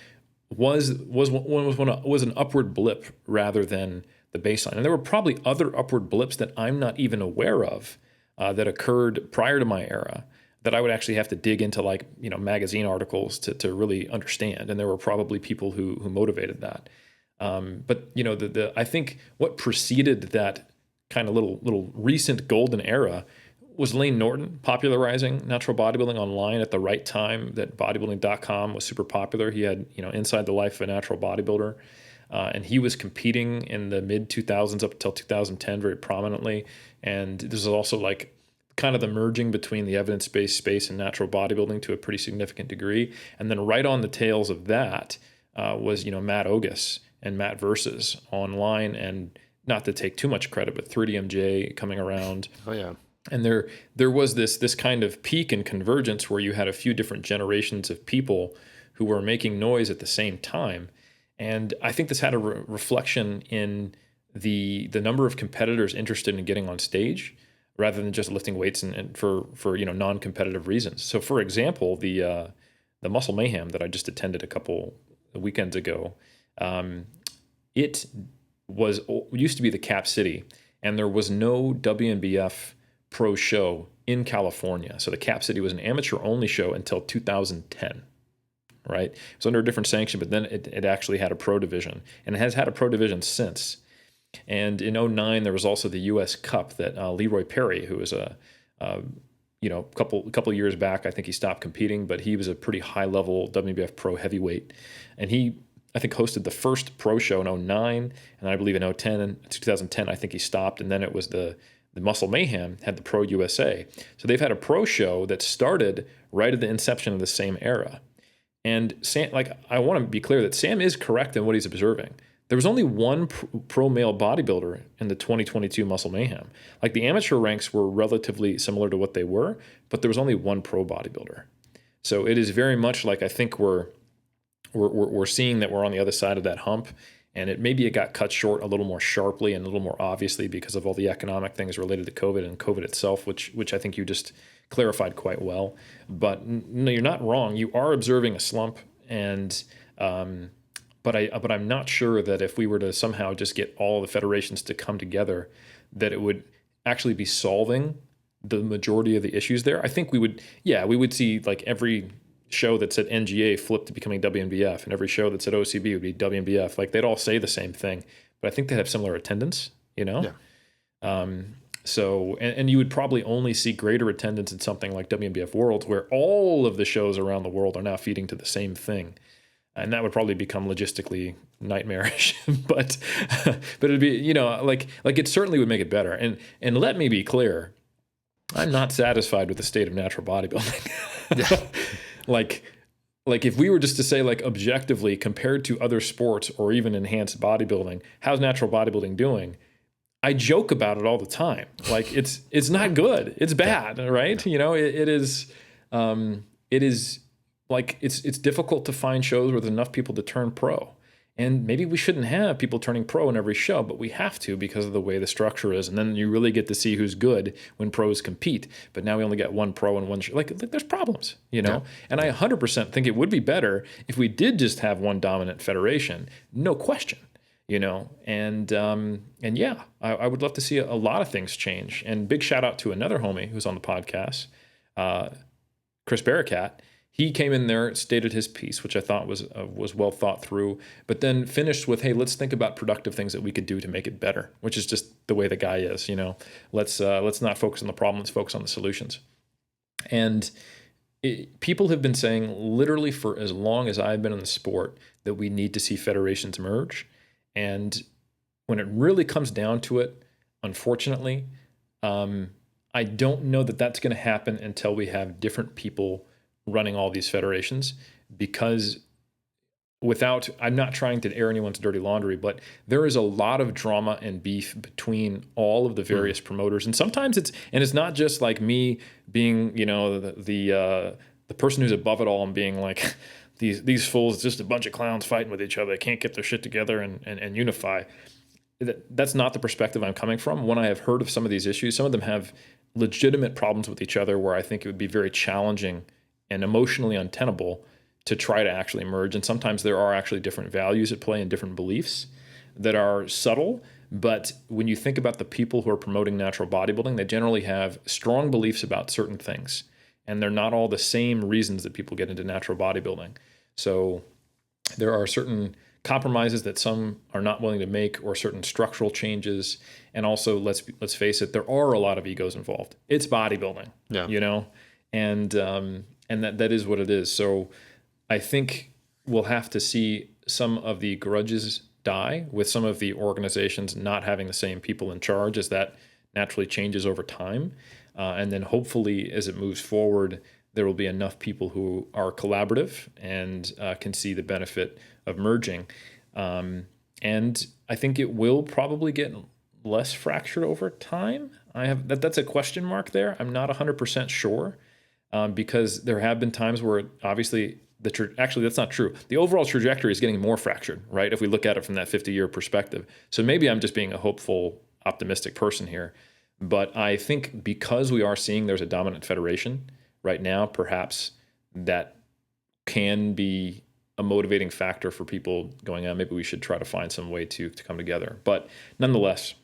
was an upward blip rather than the baseline. And there were probably other upward blips that I'm not even aware of that occurred prior to my era that I would actually have to dig into, like, magazine articles to really understand. And there were probably people who motivated that. But I think what preceded that kind of little recent golden era was Lane Norton popularizing natural bodybuilding online at the right time that bodybuilding.com was super popular. He had, Inside the Life of a Natural Bodybuilder. And he was competing in the mid 2000s up until 2010 very prominently. And this is also like kind of the merging between the evidence-based space and natural bodybuilding to a pretty significant degree. And then right on the tails of that was, Matt Ogus and Matt Versus online. And not to take too much credit, but 3DMJ coming around. Oh yeah. And there was this kind of peak and convergence where you had a few different generations of people who were making noise at the same time. And I think this had a reflection in the number of competitors interested in getting on stage rather than just lifting weights and for non-competitive reasons. So for example, the Muscle Mayhem that I just attended a couple weekends ago, it used to be the Cap City, and there was no WNBF pro show in California. So the Cap City was an amateur only show until 2010, right? It was under a different sanction, but then it actually had a pro division, and it has had a pro division since. And in 2009, there was also the U.S. Cup that Leroy Perry, who was a couple years back, I think he stopped competing, but he was a pretty high level WNBF pro heavyweight, and he, I think, hosted the first pro show in 2009, and I believe in 2010, I think he stopped, and then it was the Muscle Mayhem had the Pro USA. So they've had a pro show that started right at the inception of the same era. And Sam, I want to be clear that Sam is correct in what he's observing. There was only one pro male bodybuilder in the 2022 Muscle Mayhem. Like, the amateur ranks were relatively similar to what they were, but there was only one pro bodybuilder. So it is very much like, I think we're seeing that we're on the other side of that hump, and maybe it got cut short a little more sharply and a little more obviously because of all the economic things related to COVID and COVID itself, which I think you just clarified quite well. But no, you're not wrong. You are observing a slump, and but I'm not sure that if we were to somehow just get all the federations to come together, that it would actually be solving the majority of the issues there. I think we would see like every show that said NGA flipped to becoming WNBF, and every show that said OCB would be WNBF. Like, they'd all say the same thing, but I think they have similar attendance, Yeah. So you would probably only see greater attendance in something like WNBF Worlds, where all of the shows around the world are now feeding to the same thing. And that would probably become logistically nightmarish, but it'd be, like it certainly would make it better. And let me be clear, I'm not satisfied with the state of natural bodybuilding. Like if we were just to say, like, objectively compared to other sports or even enhanced bodybuilding, how's natural bodybuilding doing? I joke about it all the time. Like, it's not good. It's bad, right? It is like, it's difficult to find shows where there's enough people to turn pro. And maybe we shouldn't have people turning pro in every show, but we have to because of the way the structure is. And then you really get to see who's good when pros compete. But now we only get one pro and one show. Like, there's problems, Yeah. And I 100% think it would be better if we did just have one dominant federation, no question, And yeah, I would love to see a lot of things change. And big shout out to another homie who's on the podcast, Chris Barracat. He came in there, stated his piece, which I thought was well thought through, but then finished with, "Hey, let's think about productive things that we could do to make it better," which is just the way the guy is. Let's not focus on the problem. Let's focus on the solutions. And people have been saying, literally for as long as I've been in the sport, that we need to see federations merge. And when it really comes down to it, unfortunately, I don't know that that's going to happen until we have different people running all these federations, because I'm not trying to air anyone's dirty laundry, but there is a lot of drama and beef between all of the various promoters. And sometimes it's not just like me being, the person who's above it all and being like, these fools, just a bunch of clowns fighting with each other. They can't get their shit together and unify. That's not the perspective I'm coming from. When I have heard of some of these issues, some of them have legitimate problems with each other where I think it would be very challenging and emotionally untenable to try to actually merge. And sometimes there are actually different values at play and different beliefs that are subtle. But when you think about the people who are promoting natural bodybuilding, they generally have strong beliefs about certain things. And they're not all the same reasons that people get into natural bodybuilding. So there are certain compromises that some are not willing to make, or certain structural changes. And also, let's face it, there are a lot of egos involved. It's bodybuilding, and that is what it is. So I think we'll have to see some of the grudges die with some of the organizations not having the same people in charge, as that naturally changes over time. And then hopefully, as it moves forward, there will be enough people who are collaborative and can see the benefit of merging. And I think it will probably get less fractured over time. That's a question mark there. I'm not 100% sure, because there have been times where obviously actually that's not true. The overall trajectory is getting more fractured, right? If we look at it from that 50-year perspective. So maybe I'm just being a hopeful, optimistic person here. But I think because we are seeing there's a dominant federation right now, perhaps that can be a motivating factor for people going on. Maybe we should try to find some way to come together. But nonetheless,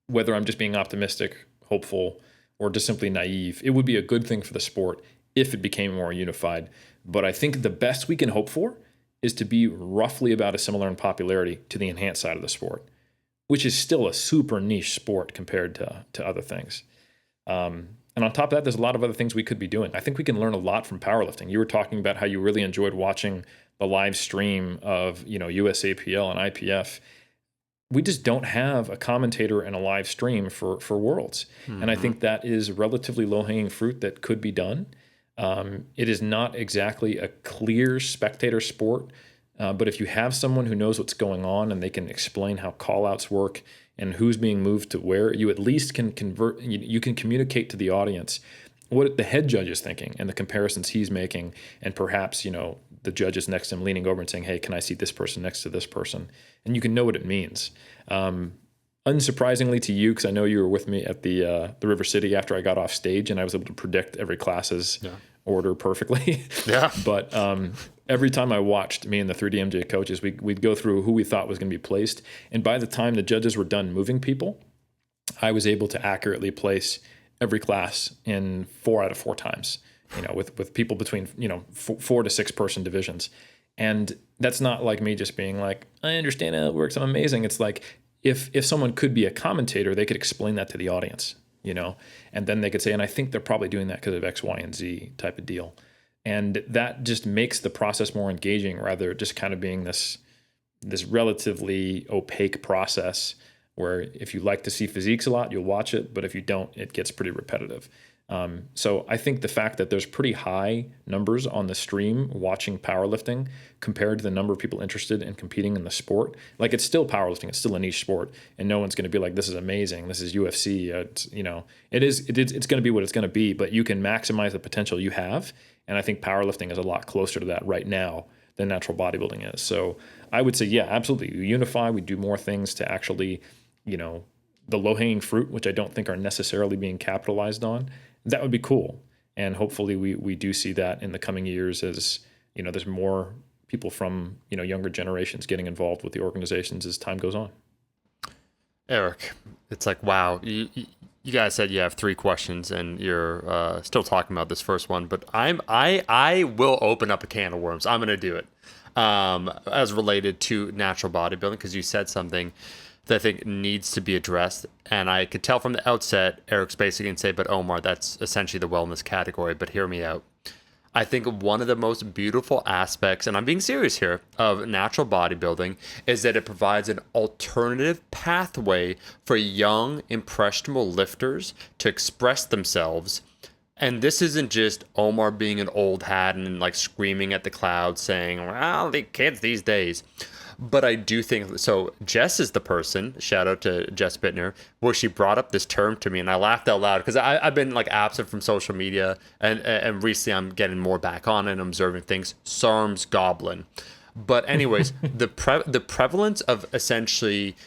whether I'm just being optimistic, hopeful, or just simply naive, it would be a good thing for the sport if it became more unified. But I think the best we can hope for is to be roughly about as similar in popularity to the enhanced side of the sport, which is still a super niche sport compared to other things. And on top of that, there's a lot of other things we could be doing. I think we can learn a lot from powerlifting. You were talking about how you really enjoyed watching the live stream of, USAPL and IPF. We just don't have a commentator and a live stream for Worlds. Mm-hmm. And I think that is relatively low-hanging fruit that could be done. It is not exactly a clear spectator sport, but if you have someone who knows what's going on and they can explain how call-outs work and who's being moved to where, you at least can you can communicate to the audience what the head judge is thinking and the comparisons he's making, and perhaps, the judge is next to him leaning over and saying, hey, can I see this person next to this person? And you can know what it means. Unsurprisingly to you, because I know you were with me at the River City after I got off stage, and I was able to predict every class's order perfectly. Yeah. But every time I watched, me and the 3DMJ coaches, we'd go through who we thought was going to be placed. And by the time the judges were done moving people, I was able to accurately place every class in 4 out of 4 times, with people between, 4 to 6 person divisions. And that's not like me just being like, I understand how it works, I'm amazing. It's like, if someone could be a commentator, they could explain that to the audience, and then they could say, and I think they're probably doing that because of X, Y, and Z type of deal. And that just makes the process more engaging, rather just kind of being this relatively opaque process where if you like to see physiques a lot, you'll watch it, but if you don't, it gets pretty repetitive. So I think the fact that there's pretty high numbers on the stream watching powerlifting compared to the number of people interested in competing in the sport, like it's still powerlifting, it's still a niche sport, and no one's going to be like, this is amazing, this is UFC, it's going to be what it's going to be, but you can maximize the potential you have. And I think powerlifting is a lot closer to that right now than natural bodybuilding is. So I would say, yeah, absolutely. We unify, we do more things to actually, the low-hanging fruit, which I don't think are necessarily being capitalized on, that would be cool. And hopefully we do see that in the coming years as, there's more people from, younger generations getting involved with the organizations as time goes on. Eric, it's like, wow, you guys said you have 3 questions and you're still talking about this first one, but I will open up a can of worms. I'm going to do it as related to natural bodybuilding, because you said something that I think needs to be addressed. And I could tell from the outset, Eric's basically going to say, but Omar, that's essentially the wellness category, but hear me out. I think one of the most beautiful aspects, and I'm being serious here, of natural bodybuilding is that it provides an alternative pathway for young, impressionable lifters to express themselves. And this isn't just Omar being an old hat and like screaming at the clouds saying, well, the kids these days. But I do think, so Jess is the person, shout out to Jess Bittner, where she brought up this term to me and I laughed out loud because I've been like absent from social media and recently I'm getting more back on and observing things. Serm's goblin. But anyways, the prevalence of essentially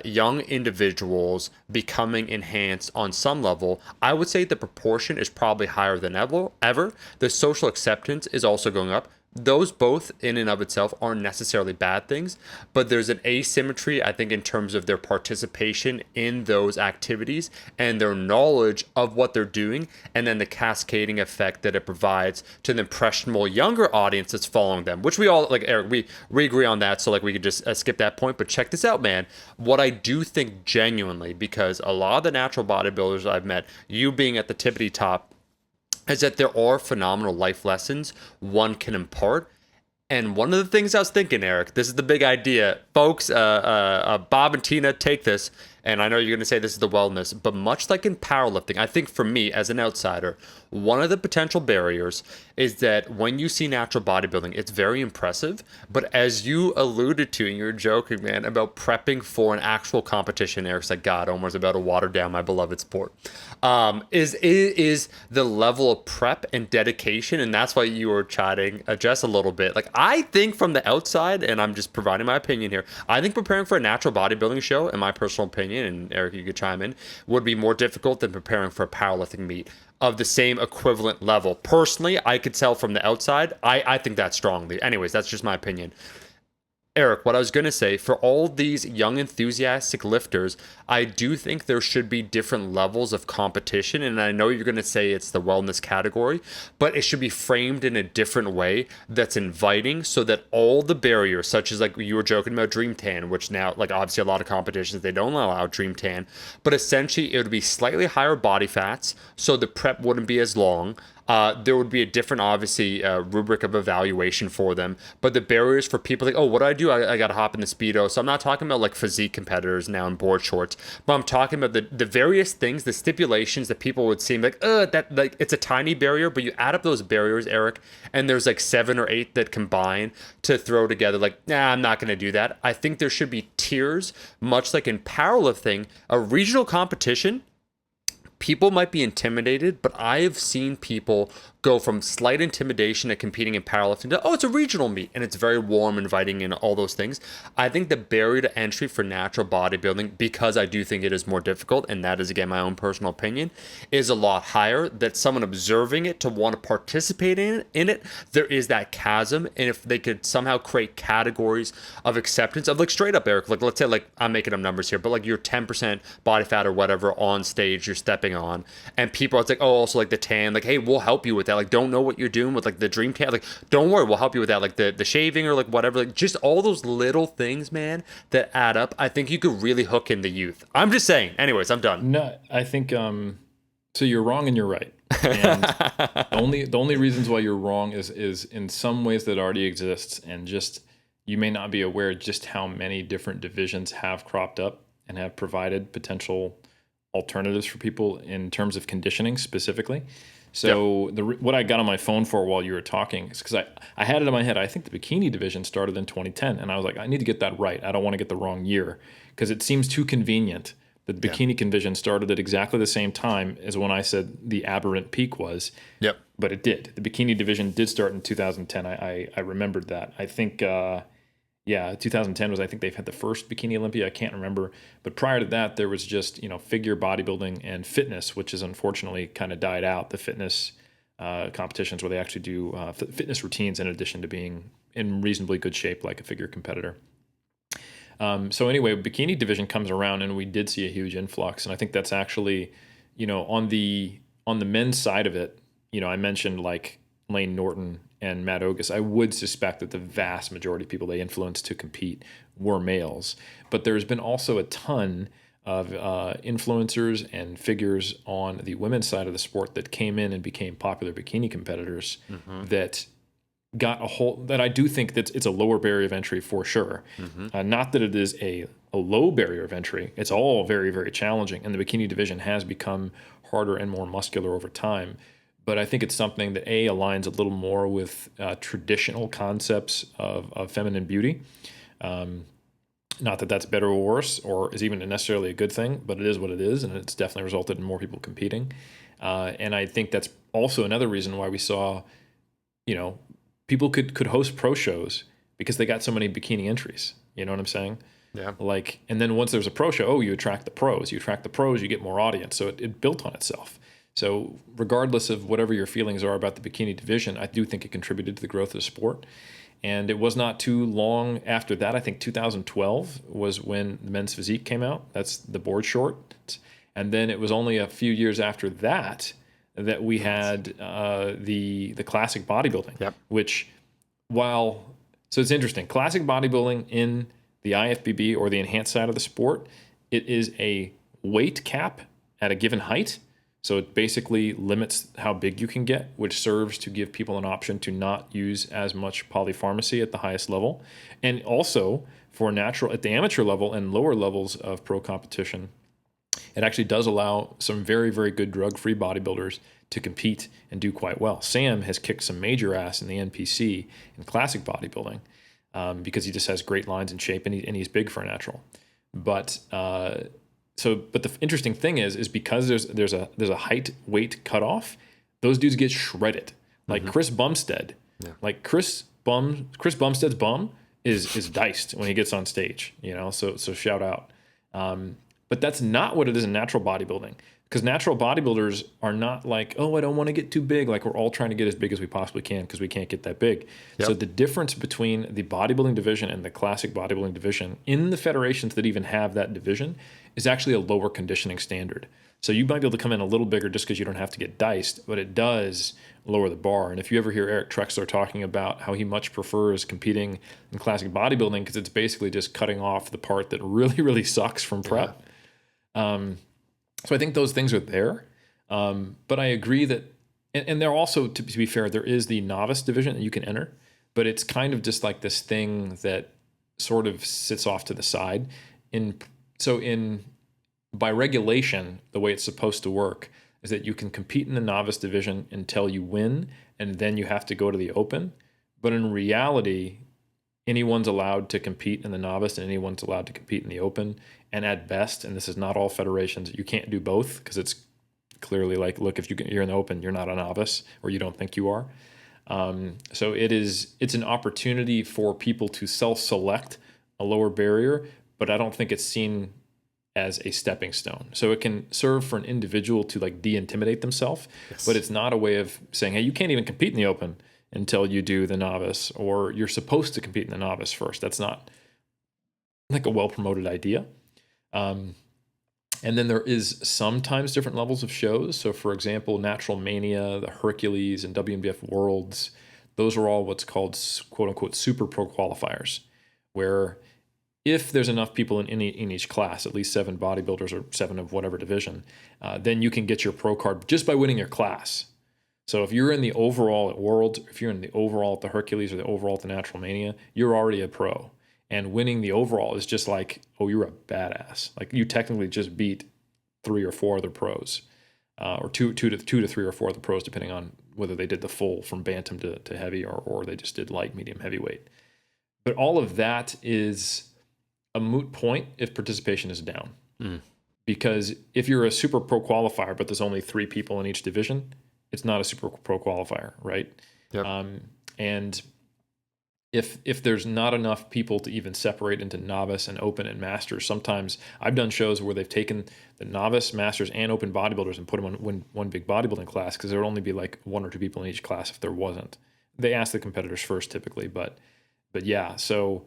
young individuals becoming enhanced on some level, I would say the proportion is probably higher than ever. The social acceptance is also going up. Those both in and of itself aren't necessarily bad things, but there's an asymmetry, I think, in terms of their participation in those activities and their knowledge of what they're doing, and then the cascading effect that it provides to the impressionable younger audience that's following them, which we all, like Eric, we agree on that, so like we could just skip that point. But check this out, man. What I do think genuinely, because a lot of the natural bodybuilders I've met, you being at the tippity top, is that there are phenomenal life lessons one can impart. And one of the things I was thinking, Eric, this is the big idea. Folks, Bob and Tina, take this. and I know you're going to say this is the wellness, but much like in powerlifting, I think for me as an outsider, one of the potential barriers is that when you see natural bodybuilding, it's very impressive. But as you alluded to, and you're joking, man, about prepping for an actual competition, Eric's like, God, Omar's about to water down my beloved sport. Is the level of prep and dedication, and that's why you were chatting just a little bit. Like, I think from the outside, and I'm just providing my opinion here, I think preparing for a natural bodybuilding show, in my personal opinion, and Eric, you could chime in, would be more difficult than preparing for a powerlifting meet of the same equivalent level. Personally, I could tell from the outside. I think that strongly. Anyways, that's just my opinion. Eric, what I was going to say, for all these young enthusiastic lifters, I do think there should be different levels of competition. And I know you're going to say it's the wellness category, but it should be framed in a different way that's inviting so that all the barriers, such as like you were joking about Dream Tan, which now, like obviously a lot of competitions, they don't allow Dream Tan, but essentially it would be slightly higher body fats, so the prep wouldn't be as long. There would be a different, obviously, rubric of evaluation for them. But the barriers for people like, oh, what do I do? I got to hop in the Speedo. So I'm not talking about like physique competitors now in board shorts, but I'm talking about the various things, the stipulations that people would seem like, that like it's a tiny barrier, but you add up those barriers, Eric, and there's like 7 or 8 that combine to throw together like, nah, I'm not going to do that. I think there should be tiers, much like in powerlifting, a regional competition. People might be intimidated, but I have seen people go from slight intimidation at competing in powerlifting to, oh, it's a regional meet, and it's very warm, inviting, and all those things. I think the barrier to entry for natural bodybuilding, because I do think it is more difficult, and that is, again, my own personal opinion, is a lot higher. That someone observing it to want to participate in it, there is that chasm, and if they could somehow create categories of acceptance of like straight up, Eric, like let's say like I'm making up numbers here, but like you're 10% body fat or whatever on stage, you're stepping on, and people, it's like, oh, also like the tan, like, hey, we'll help you with that. Like, don't know what you're doing with like the dream tan, like, don't worry, we'll help you with that. Like the shaving or like whatever, like just all those little things, man, that add up. I think you could really hook in the youth. I'm just saying. Anyways, I'm done. No, I think so you're wrong and you're right. And the only reasons why you're wrong is in some ways that already exists, and just you may not be aware just how many different divisions have cropped up and have provided potential alternatives for people in terms of conditioning specifically. So what I got on my phone for while you were talking is because I had it in my head. I think the bikini division started in 2010, and I was like, I need to get that right. I don't want to get the wrong year because it seems too convenient that the bikini division started at exactly the same time as when I said the aberrant peak was. Yep. But it did. The bikini division did start in 2010. I remembered that. I think 2010 was, I think they've had the first Bikini Olympia. I can't remember. But prior to that, there was just, figure bodybuilding and fitness, which has unfortunately kind of died out. The fitness competitions where they actually do fitness routines in addition to being in reasonably good shape like a figure competitor. So anyway, bikini division comes around and we did see a huge influx. And I think that's actually, on the men's side of it, I mentioned like Lane Norton and Matt Ogus. I would suspect that the vast majority of people they influenced to compete were males. But there's been also a ton of influencers and figures on the women's side of the sport that came in and became popular bikini competitors that got a whole, that I do think that it's a lower barrier of entry for sure. Not that it is a low barrier of entry. It's all very, very challenging. And the bikini division has become harder and more muscular over time. But I think it's something that aligns a little more with traditional concepts of feminine beauty. Not that that's better or worse or is even necessarily a good thing, but it is what it is, and it's definitely resulted in more people competing. And I think that's also another reason why we saw, people could host pro shows because they got so many bikini entries. You know what I'm saying? Yeah. And then once there's a pro show, you attract the pros. You attract the pros, you get more audience. So it built on itself. So regardless of whatever your feelings are about the bikini division, I do think it contributed to the growth of the sport. And it was not too long after that. I think 2012 was when the men's physique came out. That's the board short. And then it was only a few years after that that we had the classic bodybuilding, which so it's interesting. Classic bodybuilding in the IFBB or the enhanced side of the sport, it is a weight cap at a given height, So it basically limits how big you can get, which serves to give people an option to not use as much polypharmacy at the highest level. And also for natural at the amateur level and lower levels of pro competition, it actually does allow some very, very good drug-free bodybuilders to compete and do quite well. Sam has kicked some major ass in the NPC in classic bodybuilding because he just has great lines and shape, and he's big for a natural. But but the interesting thing is because there's a height weight cutoff, those dudes get shredded. Like Chris Bumstead, like Chris Bumstead's bum is diced when he gets on stage. So shout out. But that's not what it is in natural bodybuilding, because natural bodybuilders are not like, oh, I don't want to get too big. Like we're all trying to get as big as we possibly can because we can't get that big. Yep. So the difference between the bodybuilding division and the classic bodybuilding division in the federations that even have that division is actually a lower conditioning standard. So you might be able to come in a little bigger just because you don't have to get diced, but it does lower the bar. And if you ever hear Eric Trexler talking about how he much prefers competing in classic bodybuilding because it's basically just cutting off the part that really, really sucks from prep. Yeah. So I think those things are there. But I agree that, and there also, to be fair, there is the novice division that you can enter, but it's kind of just like this thing that sort of sits off to the side. By regulation, the way it's supposed to work is that you can compete in the novice division until you win, and then you have to go to the open. But in reality, anyone's allowed to compete in the novice and anyone's allowed to compete in the open. And at best, and this is not all federations, you can't do both because it's clearly like, look, if you're in the open, you're not a novice, or you don't think you are. So it's an opportunity for people to self-select a lower barrier, but I don't think it's seen as a stepping stone. So it can serve for an individual to like de-intimidate themselves, yes. But it's not a way of saying, hey, you can't even compete in the open until you do the novice, or you're supposed to compete in the novice first. That's not like a well-promoted idea. And then there is sometimes different levels of shows. So for example, Natural Mania, the Hercules, and WNBF Worlds, those are all what's called quote unquote super pro qualifiers, where if there's enough people in each class, at least 7 bodybuilders or 7 of whatever division, then you can get your pro card just by winning your class. So if you're in the overall at Worlds, if you're in the overall at the Hercules or the overall at the Natural Mania, you're already a pro. And winning the overall is just like, oh, you're a badass. Like you technically just beat 3 or 4 other pros, or two to 3 or 4 other pros, depending on whether they did the full from bantam to heavy or they just did light, medium, heavyweight. But all of that is a moot point if participation is down. Because if you're a super pro qualifier, but there's only 3 people in each division, it's not a super pro qualifier, right? Yep. And if there's not enough people to even separate into novice and open and masters, sometimes I've done shows where they've taken the novice, masters, and open bodybuilders and put them on one big bodybuilding class because there would only be like 1 or 2 people in each class if there wasn't. They ask the competitors first typically, but yeah. So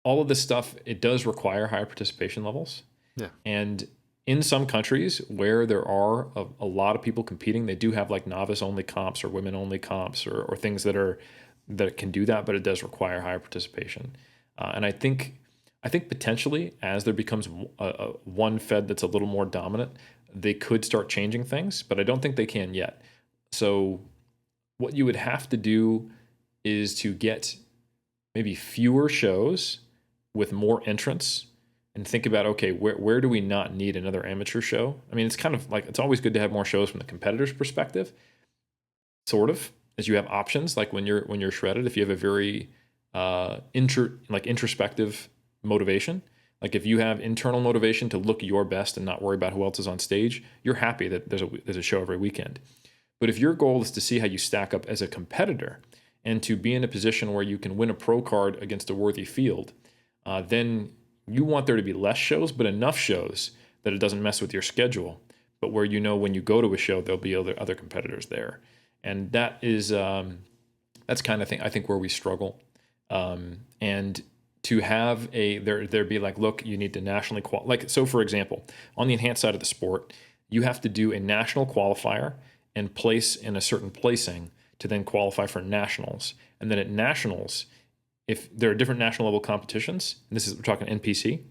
all of this stuff, it does require higher participation levels. Yeah. And in some countries where there are a lot of people competing, they do have like novice only comps or women only comps or things that can do that, but it does require higher participation. And I think potentially as there becomes one fed that's a little more dominant, they could start changing things, but I don't think they can yet. So what you would have to do is to get maybe fewer shows with more entrants and think about, okay, where do we not need another amateur show? I mean, it's kind of like, it's always good to have more shows from the competitor's perspective, sort of, as you have options. Like when you're shredded, if you have a very introspective motivation, like if you have internal motivation to look your best and not worry about who else is on stage, you're happy that there's a show every weekend. But if your goal is to see how you stack up as a competitor and to be in a position where you can win a pro card against a worthy field, then you want there to be less shows, but enough shows that it doesn't mess with your schedule, but where you know when you go to a show, there'll be other competitors there. And that is, that's kind of thing, I think, where we struggle. And to have there be like, look, you need to nationally like, so for example, on the enhanced side of the sport, you have to do a national qualifier and place in a certain placing to then qualify for nationals. And then at nationals, if there are different national level competitions, and we're talking NPC.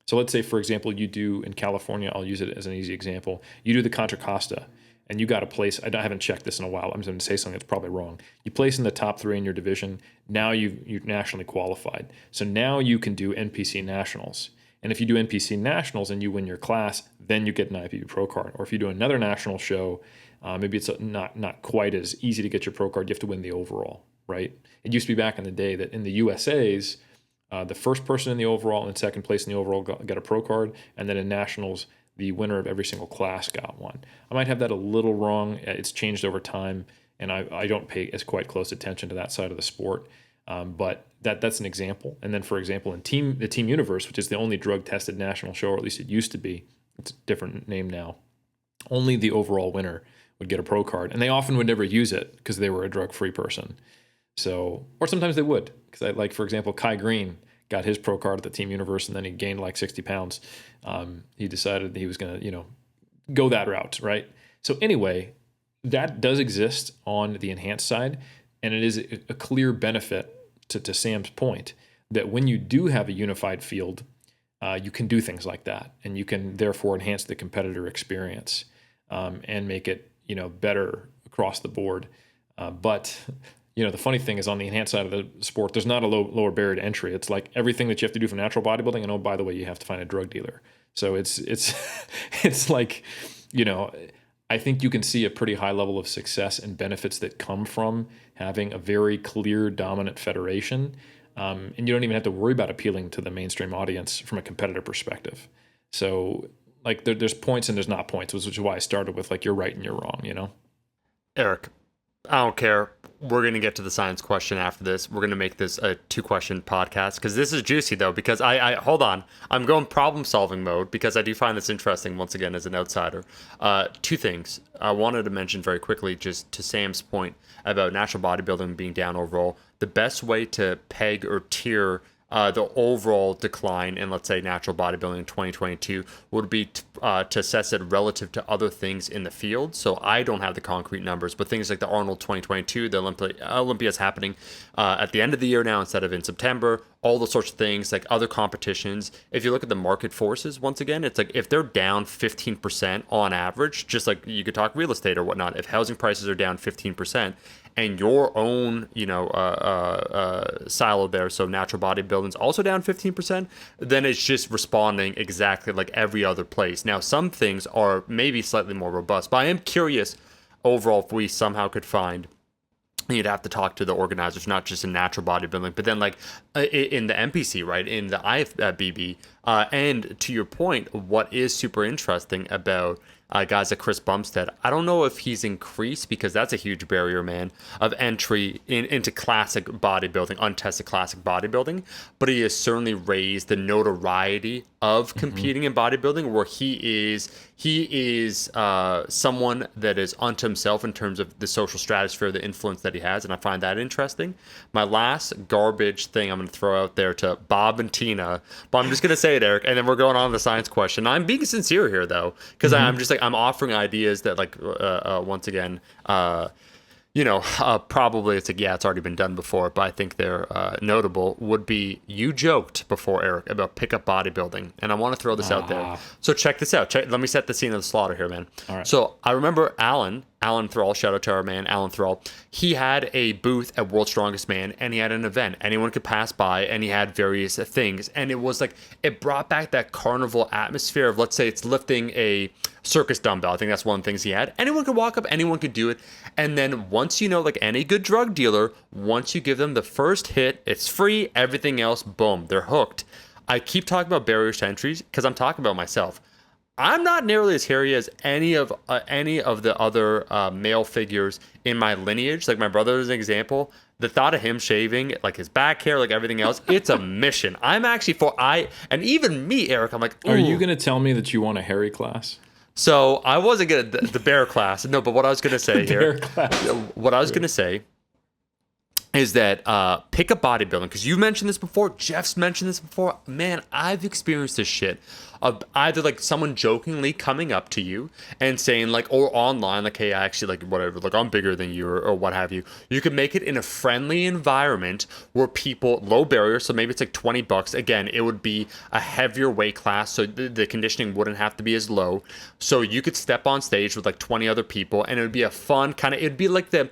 So let's say, for example, you do in California, I'll use it as an easy example. You do the Contra Costa and you got a place. I haven't checked this in a while. I'm going to say something that's probably wrong. You place in the top 3 in your division. Now you're nationally qualified. So now you can do NPC nationals. And if you do NPC nationals and you win your class, then you get an IFBB pro card. Or if you do another national show, maybe it's not quite as easy to get your pro card. You have to win the overall, right? It used to be back in the day that in the USA's, the first person in the overall and second place in the overall got a pro card, and then in nationals, the winner of every single class got one. I might have that a little wrong. It's changed over time, and I don't pay as quite close attention to that side of the sport. But that's an example. And then, for example, in the Team Universe, which is the only drug-tested national show, or at least it used to be, it's a different name now, only the overall winner would get a pro card. And they often would never use it because they were a drug-free person. So, or sometimes they would. Because like, for example, Kai Green got his pro card at the Team Universe, and then he gained like 60 pounds. He decided he was going to, go that route, right? So anyway, that does exist on the enhanced side, and it is a clear benefit to Sam's point that when you do have a unified field, you can do things like that, and you can therefore enhance the competitor experience and make it better across the board. But the funny thing is on the enhanced side of the sport, there's not a lower barrier to entry. It's like everything that you have to do for natural bodybuilding, and oh, by the way, you have to find a drug dealer. So it's it's like, I think you can see a pretty high level of success and benefits that come from having a very clear dominant federation. And you don't even have to worry about appealing to the mainstream audience from a competitive perspective. So like there's points and there's not points, which is why I started with like, you're right and you're wrong, Eric, I don't care. We're going to get to the science question after this. We're going to make this a 2-question podcast because this is juicy though, because I hold on. I'm going problem solving mode because I do find this interesting once again as an outsider. 2 things I wanted to mention very quickly, just to Sam's point about natural bodybuilding being down overall. The best way to peg or tier the overall decline in, let's say, natural bodybuilding in 2022 would be to assess it relative to other things in the field. So I don't have the concrete numbers, but things like the Arnold 2022, the Olympia's happening at the end of the year now instead of in September, all those sorts of things, like other competitions. If you look at the market forces, once again, it's like if they're down 15% on average, just like you could talk real estate or whatnot, if housing prices are down 15%, and your own, silo there, so natural bodybuilding is also down 15%, then it's just responding exactly like every other place. Now, some things are maybe slightly more robust, but I am curious overall if we somehow could find, you'd have to talk to the organizers, not just in natural bodybuilding, but then like in the NPC, right, in the IFBB. And to your point, what is super interesting about guys like Chris Bumstead, I don't know if he's increased, because that's a huge barrier, man, of entry into classic bodybuilding, untested classic bodybuilding, but he has certainly raised the notoriety of competing in bodybuilding, where he is someone that is unto himself in terms of the social stratosphere, the influence that he has, and I find that interesting. My last garbage thing I'm going to throw out there to Bob and Tina, but I'm just going to say it, Eric, and then we're going on to the science question. I'm being sincere here, though, because I'm just like, I'm offering ideas that, like, once again, probably it's like, yeah, it's already been done before, but I think they're notable. Would be, you joked before, Eric, about pickup bodybuilding, and I want to throw this out there. So check this out. Let me set the scene of the slaughter here, man. All right. So I remember Alan Thrall, shout out to our man, Alan Thrall. He had a booth at World's Strongest Man, and he had an event. Anyone could pass by, and he had various things. And it was like, it brought back that carnival atmosphere of, let's say it's lifting a circus dumbbell. I think that's one of the things he had. Anyone could walk up, anyone could do it. And then once like any good drug dealer, once you give them the first hit, it's free. Everything else, boom, they're hooked. I keep talking about barriers to entry because I'm talking about myself. I'm not nearly as hairy as any of the other male figures in my lineage. Like my brother is an example. The thought of him shaving, like his back hair, like everything else, it's a mission. I'm actually and even me, Eric, I'm like, ooh. Are you going to tell me that you want a hairy class? So I wasn't the bear class. No, but what I was going to say here, what I was going to say is that pick up bodybuilding, because you've mentioned this before, Jeff's mentioned this before. Man, I've experienced this shit of either like someone jokingly coming up to you and saying like, or online, like, hey, I actually like whatever, like I'm bigger than you, or what have you. You can make it in a friendly environment where people, low barrier, so maybe it's like $20. Again, it would be a heavier weight class, so the conditioning wouldn't have to be as low. So you could step on stage with like 20 other people, and it would be a fun kind of, it'd be like the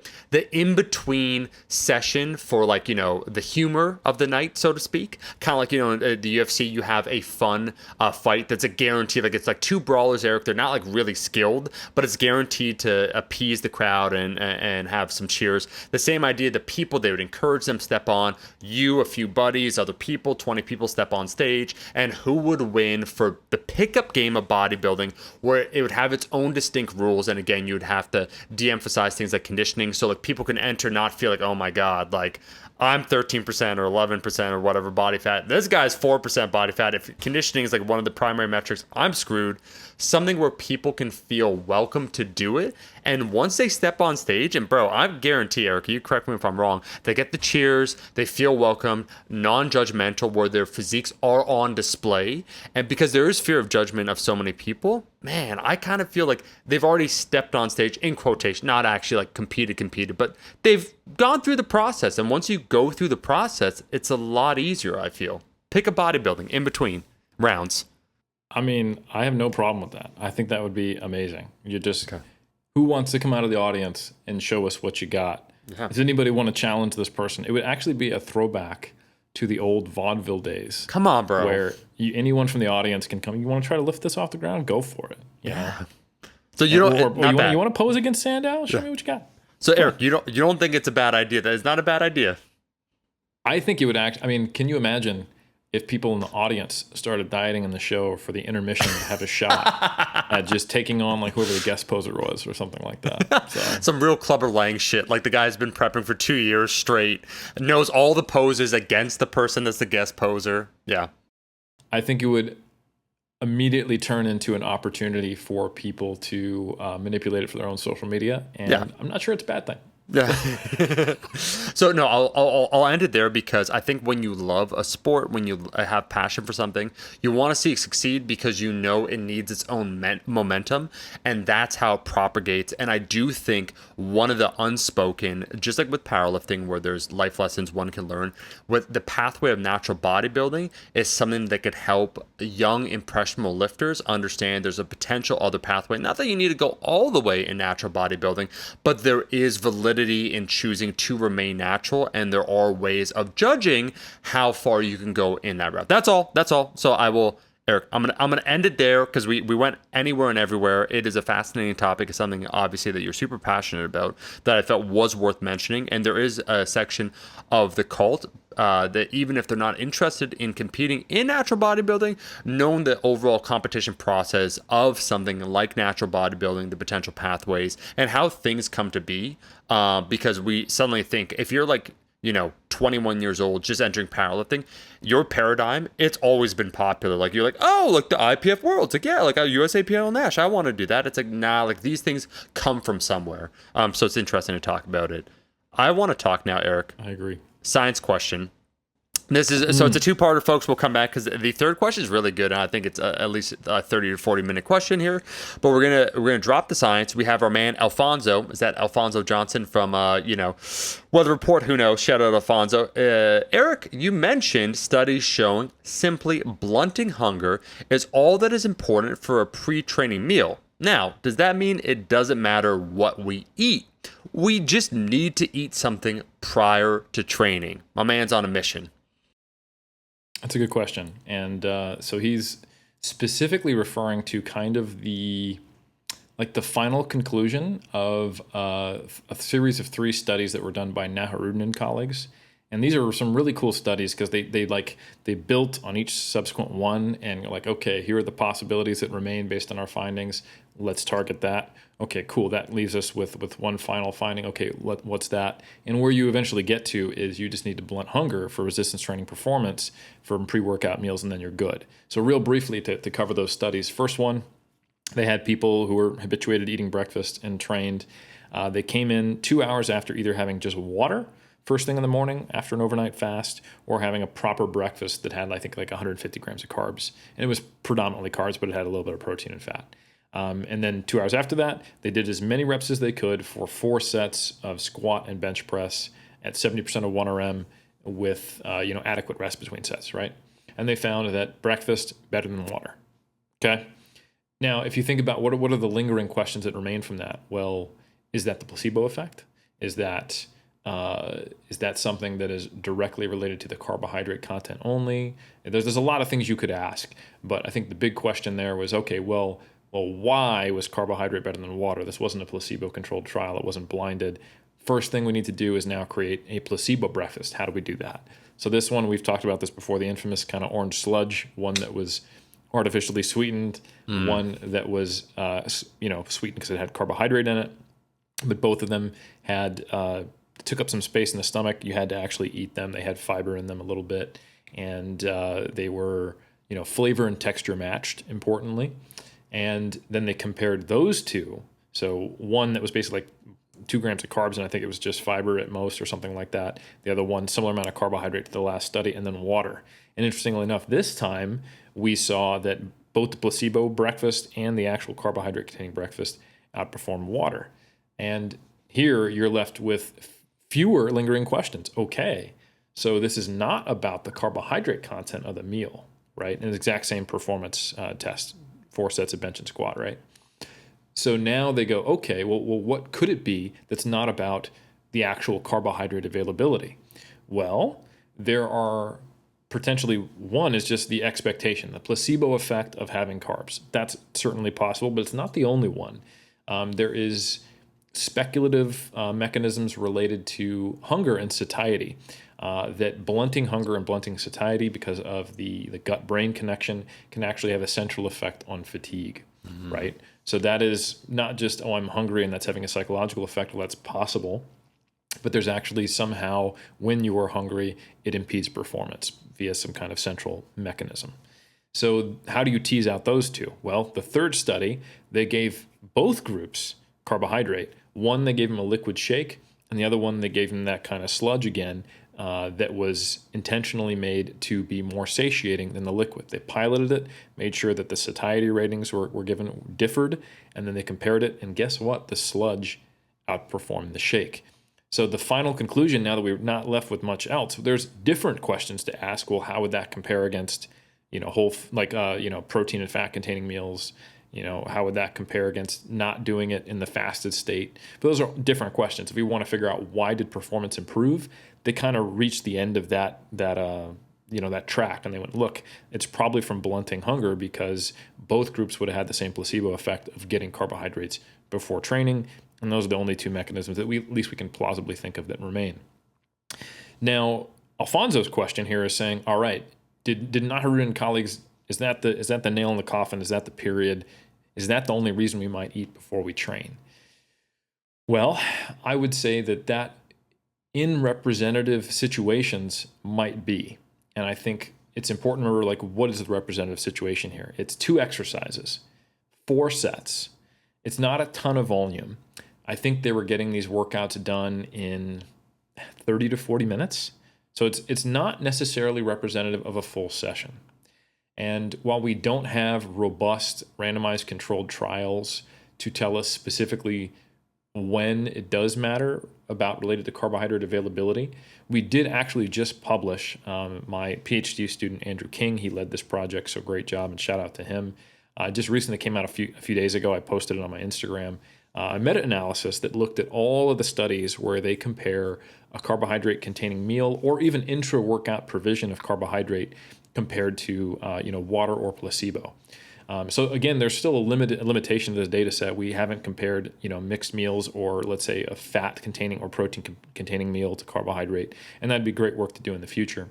in-between session for like, you know, the humor of the night, so to speak. Kind of like, you know, in the UFC, you have a fun fight that's a guarantee. Like, it's like two brawlers, Eric. They're not like really skilled, but it's guaranteed to appease the crowd and have some cheers. The same idea, the people, they would encourage them step on, you, a few buddies, other people, 20 people step on stage, and who would win for the pickup game of bodybuilding, where it would have its own distinct rules. And again, you would have to de-emphasize things like conditioning, so like people can enter, not feel like, oh my god, like I'm 13% or 11% or whatever body fat. This guy's 4% body fat. If conditioning is like one of the primary metrics, I'm screwed. Something where people can feel welcome to do it. And once they step on stage, and bro, I guarantee, Eric, you correct me if I'm wrong, they get the cheers, they feel welcome, non-judgmental, where their physiques are on display. And because there is fear of judgment of so many people, man, I kind of feel like they've already stepped on stage, in quotation, not actually like competed, but they've gone through the process. And once you go through the process, it's a lot easier, I feel. Pick a bodybuilding in between rounds. I mean, I have no problem with that. I think that would be amazing. You just, who wants to come out of the audience and show us what you got? Yeah. Does anybody want to challenge this person? It would actually be a throwback to the old vaudeville days. Come on, bro. Where anyone from the audience can come. You want to try to lift this off the ground? Go for it. Yeah. So you don't. You want to pose against Sandow? Show me what you got. So Eric, you don't think it's a bad idea? That is not a bad idea. I think it would I mean, can you imagine if people in the audience started dieting in the show for the intermission to have a shot at just taking on like whoever the guest poser was or something like that? So. Some real Clubber Lang shit. Like the guy's been prepping for 2 years straight, knows all the poses against the person that's the guest poser. Yeah. I think it would immediately turn into an opportunity for people to manipulate it for their own social media. And I'm not sure it's a bad thing. Yeah. So no, I'll end it there, because I think when you love a sport, when you have passion for something, you want to see it succeed because you know it needs its own momentum, and that's how it propagates. And I do think one of the unspoken, just like with powerlifting, where there's life lessons one can learn, with the pathway of natural bodybuilding is something that could help young impressionable lifters understand there's a potential other pathway. Not that you need to go all the way in natural bodybuilding, but there is validity in choosing to remain natural, and there are ways of judging how far you can go in that route. That's all. So I will, Eric, I'm gonna end it there, because we went anywhere and everywhere. It is a fascinating topic. It's something obviously that you're super passionate about, that I felt was worth mentioning. And there is a section of the cult that even if they're not interested in competing in natural bodybuilding, knowing the overall competition process of something like natural bodybuilding, the potential pathways, and how things come to be. Because we suddenly think, if you're like, 21 years old, just entering powerlifting, your paradigm, it's always been popular. Like, you're like, oh, look, the IPF Worlds. Like, yeah, like a USAPL Nash, I want to do that. It's like, nah, like these things come from somewhere. So it's interesting to talk about it. I want to talk now, Eric. I agree. Science question. This is so it's a two-parter, folks. We'll come back because the third question is really good, and I think it's at least a 30 to 40 minute question here. But we're gonna drop the science. We have our man Alfonso. Is that Alfonso Johnson from Weather Report? Who knows? Shout out Alfonso. Eric, you mentioned studies showing simply blunting hunger is all that is important for a pre-training meal. Now, does that mean it doesn't matter what we eat? We just need to eat something prior to training. My man's on a mission. That's a good question. And so he's specifically referring to kind of the final conclusion of a series of 3 studies that were done by Naharudin and colleagues. And these are some really cool studies because they built on each subsequent one, and you're like, okay, here are the possibilities that remain based on our findings. Let's target that. Okay, cool. That leaves us with one final finding. Okay, what's that? And where you eventually get to is you just need to blunt hunger for resistance training performance from pre-workout meals, and then you're good. So real briefly to cover those studies. First one, they had people who were habituated to eting breakfast and trained. They came in 2 hours after either having just water first thing in the morning after an overnight fast, or having a proper breakfast that had, I think, like 150 grams of carbs. And it was predominantly carbs, but it had a little bit of protein and fat. And then 2 hours after that, they did as many reps as they could for 4 sets of squat and bench press at 70% of 1RM with adequate rest between sets, right? And they found that breakfast better than water. Okay. Now, if you think about what are the lingering questions that remain from that? Well, is that the placebo effect? Is that something that is directly related to the carbohydrate content only? There's a lot of things you could ask, but I think the big question there was, okay, well, why was carbohydrate better than water? This wasn't a placebo-controlled trial. It wasn't blinded. First thing we need to do is now create a placebo breakfast. How do we do that? So this one, we've talked about this before, the infamous kind of orange sludge, one that was artificially sweetened, one that was sweetened because it had carbohydrate in it. But both of them had took up some space in the stomach. You had to actually eat them. They had fiber in them a little bit, and they were flavor and texture matched, importantly. And then they compared those two. So one that was basically like 2 grams of carbs, and I think it was just fiber at most or something like that. The other one, similar amount of carbohydrate to the last study, and then water. And interestingly enough, this time we saw that both the placebo breakfast and the actual carbohydrate-containing breakfast outperformed water. And here you're left with fewer lingering questions. Okay, so this is not about the carbohydrate content of the meal, right? And the exact same performance test, 4 sets of bench and squat, right? So now they go, okay, well, what could it be that's not about the actual carbohydrate availability? Well, there are potentially, one is just the expectation, the placebo effect of having carbs. That's certainly possible, but it's not the only one. There is speculative mechanisms related to hunger and satiety, that blunting hunger and blunting satiety because of the gut-brain connection can actually have a central effect on fatigue, right? So that is not just, I'm hungry and that's having a psychological effect. Well, that's possible. But there's actually somehow, when you are hungry, it impedes performance via some kind of central mechanism. So how do you tease out those two? Well, the third study, they gave both groups carbohydrate. One, they gave them a liquid shake, and the other one, they gave them that kind of sludge again that was intentionally made to be more satiating than the liquid. They piloted it, made sure that the satiety ratings were differed, and then they compared it, and guess what? The sludge outperformed the shake. So the final conclusion, now that we're not left with much else, there's different questions to ask. Well, how would that compare against, protein and fat containing meals? How would that compare against not doing it in the fasted state? But those are different questions. If we want to figure out why did performance improve, they kind of reached the end of that track, and they went, look, it's probably from blunting hunger, because both groups would have had the same placebo effect of getting carbohydrates before training, and those are the only 2 mechanisms that at least we can plausibly think of that remain. Now, Alfonso's question here is saying, all right, did Naharu and colleagues, is that the nail in the coffin? Is that the period? Is that the only reason we might eat before we train? Well, I would say that in representative situations might be. And I think it's important to remember, what is the representative situation here? It's 2 exercises, 4 sets. It's not a ton of volume. I think they were getting these workouts done in 30 to 40 minutes. So it's not necessarily representative of a full session. And while we don't have robust randomized controlled trials to tell us specifically when it does matter about related to carbohydrate availability, we did actually just publish, my PhD student, Andrew King, he led this project, so great job and shout out to him. Just recently came out a few days ago. I posted it on my Instagram. A meta-analysis that looked at all of the studies where they compare a carbohydrate-containing meal or even intra-workout provision of carbohydrate compared to water or placebo. So again, there's still a limitation to this data set. We haven't compared mixed meals or, let's say, a fat-containing or protein-containing meal to carbohydrate, and that'd be great work to do in the future.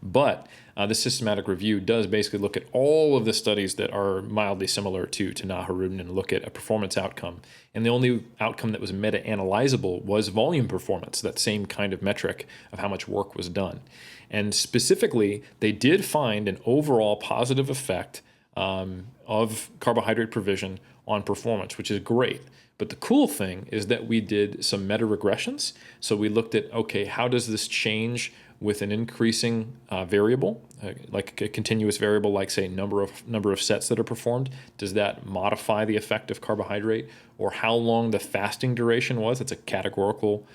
But this systematic review does basically look at all of the studies that are mildly similar to Naharudin and look at a performance outcome. And the only outcome that was meta-analyzable was volume performance, that same kind of metric of how much work was done. And specifically, they did find an overall positive effect of carbohydrate provision on performance, which is great. But the cool thing is that we did some meta-regressions. So we looked at, okay, how does this change with an increasing variable, like a continuous variable, like say number of sets that are performed? Does that modify the effect of carbohydrate, or how long the fasting duration was? That's a categorical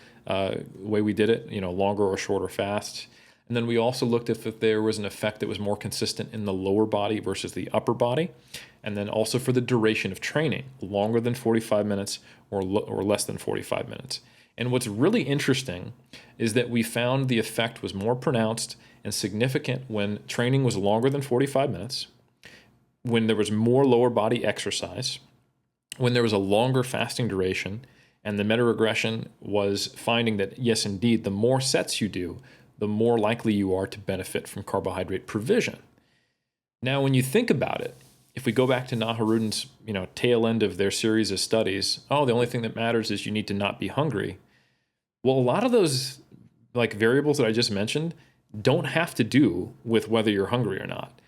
way we did it, longer or shorter fasts. And then we also looked at if there was an effect that was more consistent in the lower body versus the upper body. And then also for the duration of training, longer than 45 minutes or less than 45 minutes. And what's really interesting is that we found the effect was more pronounced and significant when training was longer than 45 minutes, when there was more lower body exercise, when there was a longer fasting duration, and the meta-regression was finding that, yes, indeed, the more sets you do, the more likely you are to benefit from carbohydrate provision. Now, when you think about it, if we go back to Naharudin's, tail end of their series of studies, the only thing that matters is you need to not be hungry. Well, a lot of those variables that I just mentioned don't have to do with whether you're hungry or not.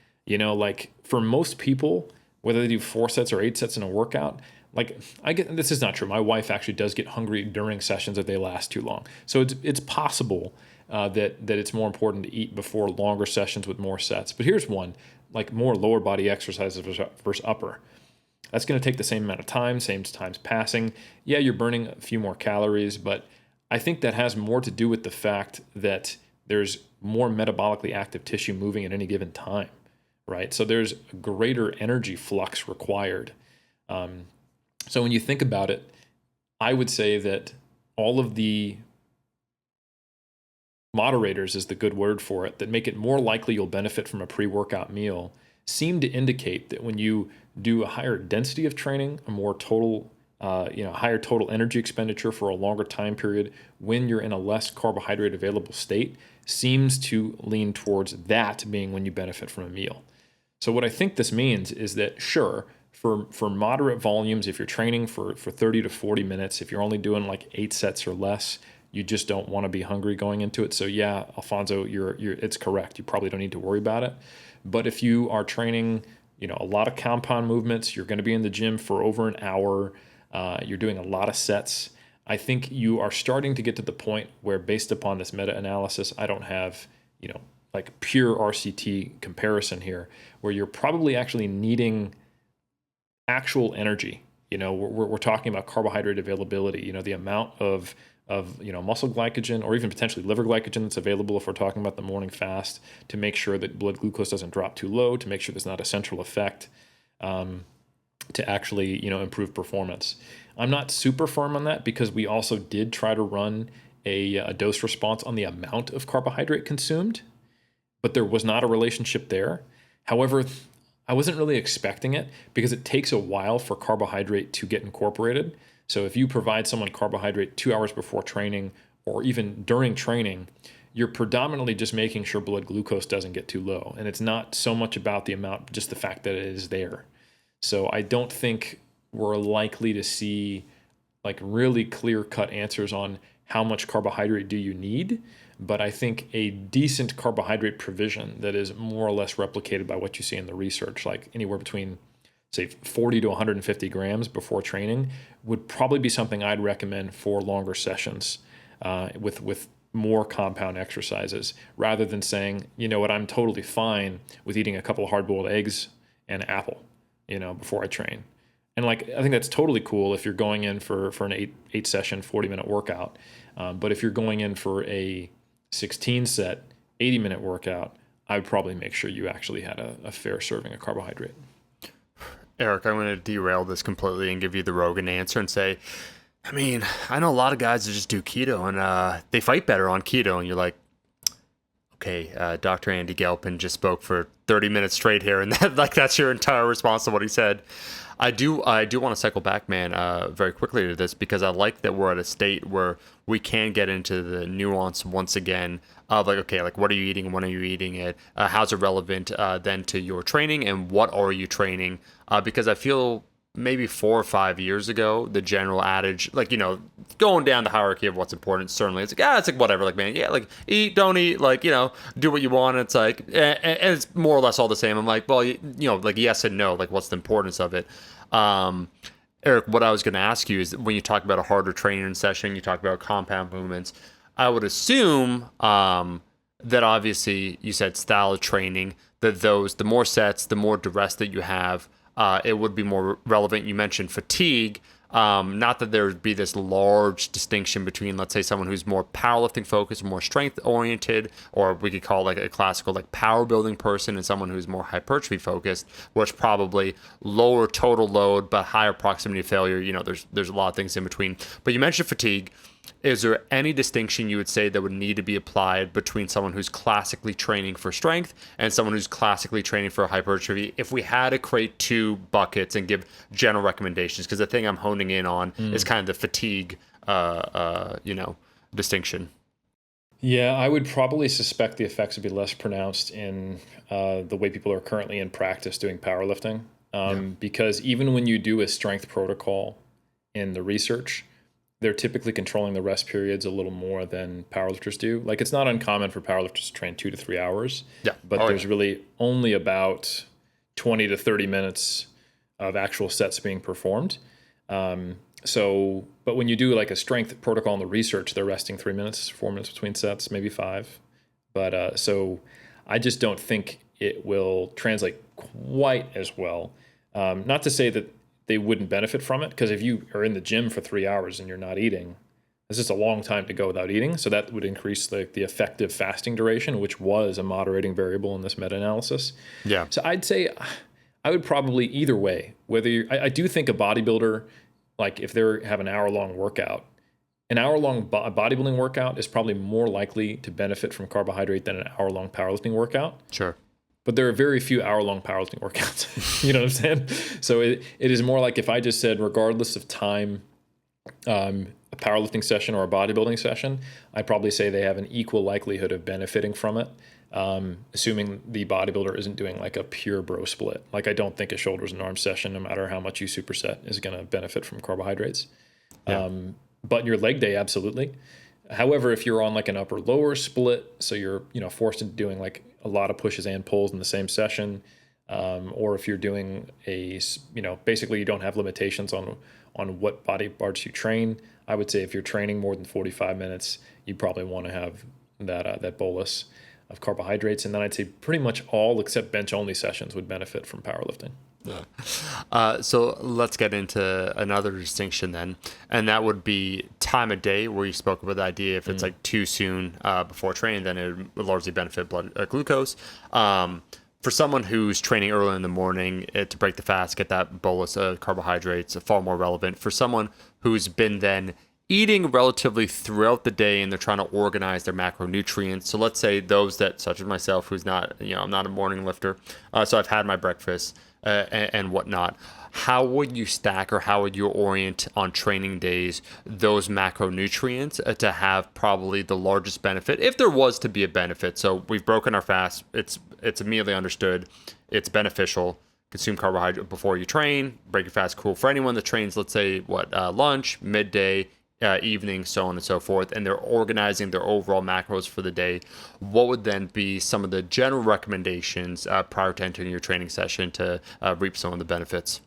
For most people, whether they do 4 sets or 8 sets in a workout, this is not true. My wife actually does get hungry during sessions if they last too long. So it's possible that it's more important to eat before longer sessions with more sets. But here's one, more lower body exercises versus upper. That's going to take the same amount of time, same times passing. Yeah, you're burning a few more calories, but I think that has more to do with the fact that there's more metabolically active tissue moving at any given time, right? So there's a greater energy flux required. So when you think about it, I would say that all of the moderators is the good word for it, that make it more likely you'll benefit from a pre-workout meal, seem to indicate that when you do a higher density of training, a more total, higher total energy expenditure for a longer time period, when you're in a less carbohydrate available state, seems to lean towards that being when you benefit from a meal. So what I think this means is that, sure, for moderate volumes, if you're training for 30 to 40 minutes, if you're only doing 8 sets or less, you just don't want to be hungry going into it. So yeah, Alfonso, it's correct. You probably don't need to worry about it. But if you are training, a lot of compound movements, you're going to be in the gym for over an hour, you're doing a lot of sets, I think you are starting to get to the point where, based upon this meta-analysis, I don't have, pure RCT comparison here, where you're probably actually needing actual energy. We're talking about carbohydrate availability, the amount of muscle glycogen, or even potentially liver glycogen that's available if we're talking about the morning fast, to make sure that blood glucose doesn't drop too low, to make sure there's not a central effect, to actually, improve performance. I'm not super firm on that, because we also did try to run a dose response on the amount of carbohydrate consumed, but there was not a relationship there. However, I wasn't really expecting it, because it takes a while for carbohydrate to get incorporated. So if you provide someone carbohydrate 2 hours before training, or even during training, you're predominantly just making sure blood glucose doesn't get too low. And it's not so much about the amount, just the fact that it is there. So I don't think we're likely to see really clear-cut answers on how much carbohydrate do you need. But I think a decent carbohydrate provision that is more or less replicated by what you see in the research, anywhere between, say, 40 to 150 grams before training, would probably be something I'd recommend for longer sessions with more compound exercises, rather than saying, I'm totally fine with eating a couple of hard-boiled eggs and an apple, before I train. And I think that's totally cool if you're going in for an 8 session, 40-minute workout. But if you're going in for a 16 set, 80-minute workout, I would probably make sure you actually had a fair serving of carbohydrate. Eric, I'm going to derail this completely and give you the Rogan answer and say, I know a lot of guys that just do keto and they fight better on keto. And you're like, okay, Dr. Andy Galpin just spoke for 30 minutes straight here, and that's your entire response to what he said. I do want to cycle back, man, very quickly to this, because I like that we're at a state where we can get into the nuance once again of what are you eating? When are you eating it? How's it relevant then to your training, and what are you training? Because I feel maybe 4 or 5 years ago, the general adage, going down the hierarchy of what's important, certainly it's whatever, eat, don't eat, do what you want. It's and it's more or less all the same. I'm well, yes and no, what's the importance of it? Eric, what I was going to ask you is when you talk about a harder training session, you talk about compound movements. I would assume that obviously you said style of training, that the more sets, the more duress that you have, it would be more relevant. You mentioned fatigue. Not that there would be this large distinction between, let's say, someone who's more powerlifting focused, more strength oriented, or we could call like a classical like power building person, and someone who's more hypertrophy focused, which probably lower total load but higher proximity to failure. There's a lot of things in between. But you mentioned fatigue. Is there any distinction you would say that would need to be applied between someone who's classically training for strength and someone who's classically training for hypertrophy if we had to create two buckets and give general recommendations? Because the thing I'm honing in on is kind of the fatigue, distinction. Yeah, I would probably suspect the effects would be less pronounced in the way people are currently in practice doing powerlifting. Because even when you do a strength protocol in the research, they're typically controlling the rest periods a little more than powerlifters do. Like, it's not uncommon for powerlifters to train 2 to 3 hours. But there's really only about 20 to 30 minutes of actual sets being performed. But when you do like a strength protocol in the research, they're resting 3 minutes, 4 minutes between sets, maybe 5. But so I just don't think it will translate quite as well. Not to say that they wouldn't benefit from it, because if you are in the gym for 3 hours and you're not eating, it's just a long time to go without eating. So that would increase the effective fasting duration, which was a moderating variable in this meta-analysis. Yeah. So I'd say I would probably either way, I do think a bodybuilder, like if they have an hour-long workout, an hour-long bodybuilding workout is probably more likely to benefit from carbohydrate than an hour-long powerlifting workout. Sure. But there are very few hour-long powerlifting workouts. You know what I'm saying? So it is more like if I just said, regardless of time, a powerlifting session or a bodybuilding session, I'd probably say they have an equal likelihood of benefiting from it, assuming the bodybuilder isn't doing like a pure bro split. Like, I don't think a shoulders and arms session, no matter how much you superset, is going to benefit from carbohydrates. Yeah. But your leg day, absolutely. However, if you're on like an upper lower split, so you're forced into doing like a lot of pushes and pulls in the same session, or if you're doing basically you don't have limitations on what body parts you train, I would say if you're training more than 45 minutes, you probably want to have that bolus of carbohydrates. And then I'd say pretty much all except bench only sessions would benefit from powerlifting. Yeah. So let's get into another distinction then, and that would be time of day, where you spoke about the idea if it's like too soon before training, then it would largely benefit blood glucose. For someone who's training early in the morning to break the fast, get that bolus of carbohydrates, far more relevant. For someone who's been then eating relatively throughout the day and they're trying to organize their macronutrients. So let's say those that, such as myself, who's not, I'm not a morning lifter, so I've had my breakfast and whatnot. How would you stack, or how would you orient on training days those macronutrients to have probably the largest benefit, if there was to be a benefit? So we've broken our fast. It's immediately understood. It's beneficial. Consume carbohydrate before you train. Break your fast. Cool. For anyone that trains, let's say lunch, midday, evening, so on and so forth, and they're organizing their overall macros for the day, what would then be some of the general recommendations prior to entering your training session to reap some of the benefits?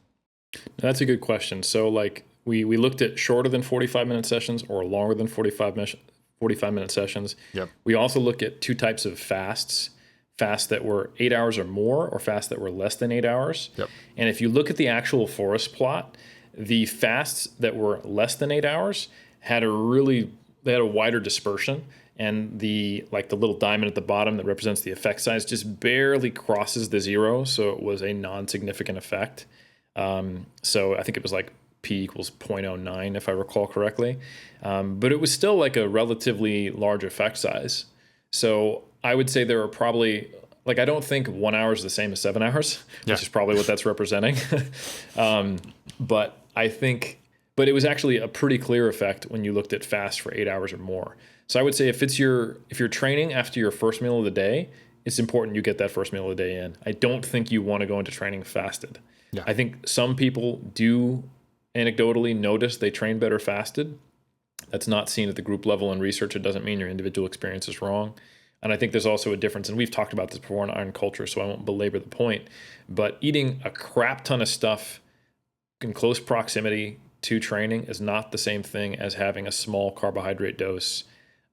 That's a good question. So like we looked at shorter than 45-minute sessions or longer than 45-minute sessions. Yep. We also look at two types of fasts that were 8 hours or more, or fasts that were less than 8 hours. Yep. And if you look at the actual forest plot, the fasts that were less than 8 hours had a wider dispersion, and the little diamond at the bottom that represents the effect size just barely crosses the 0, so it was a non-significant effect. So I think it was like P equals 0.09 if I recall correctly, but it was still like a relatively large effect size. So I would say there are probably, I don't think 1 hour is the same as 7 hours, which is probably what that's representing. But it was actually a pretty clear effect when you looked at fast for 8 hours or more. So I would say if you're training after your first meal of the day, it's important you get that first meal of the day in. I don't think you want to go into training fasted. Yeah. I think some people do anecdotally notice they train better fasted. That's not seen at the group level in research. It doesn't mean your individual experience is wrong. And I think there's also a difference, and we've talked about this before in iron culture, so I won't belabor the point, but eating a crap ton of stuff in close proximity to training is not the same thing as having a small carbohydrate dose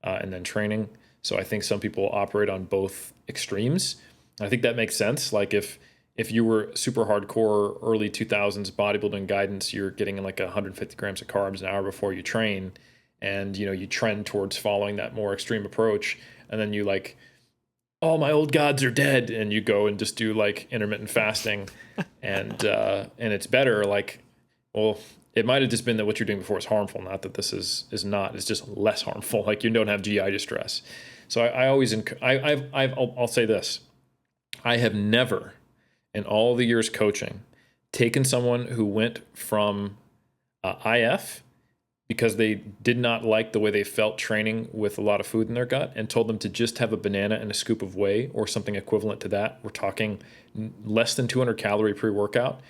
and then training. So I think some people operate on both extremes. I think that makes sense. Like if you were super hardcore early 2000s bodybuilding guidance, you're getting like 150 grams of carbs an hour before you train, and you trend towards following that more extreme approach, and then you like, all my old gods are dead, and you go and just do like intermittent fasting, and it's better. Like, well, it might have just been that what you're doing before is harmful, not that this is not. It's just less harmful. Like you don't have GI distress. So I always I'll say this: I have never, in all the years coaching, taken someone who went from IF because they did not like the way they felt training with a lot of food in their gut and told them to just have a banana and a scoop of whey or something equivalent to that. We're talking less than 200 calorie pre-workout.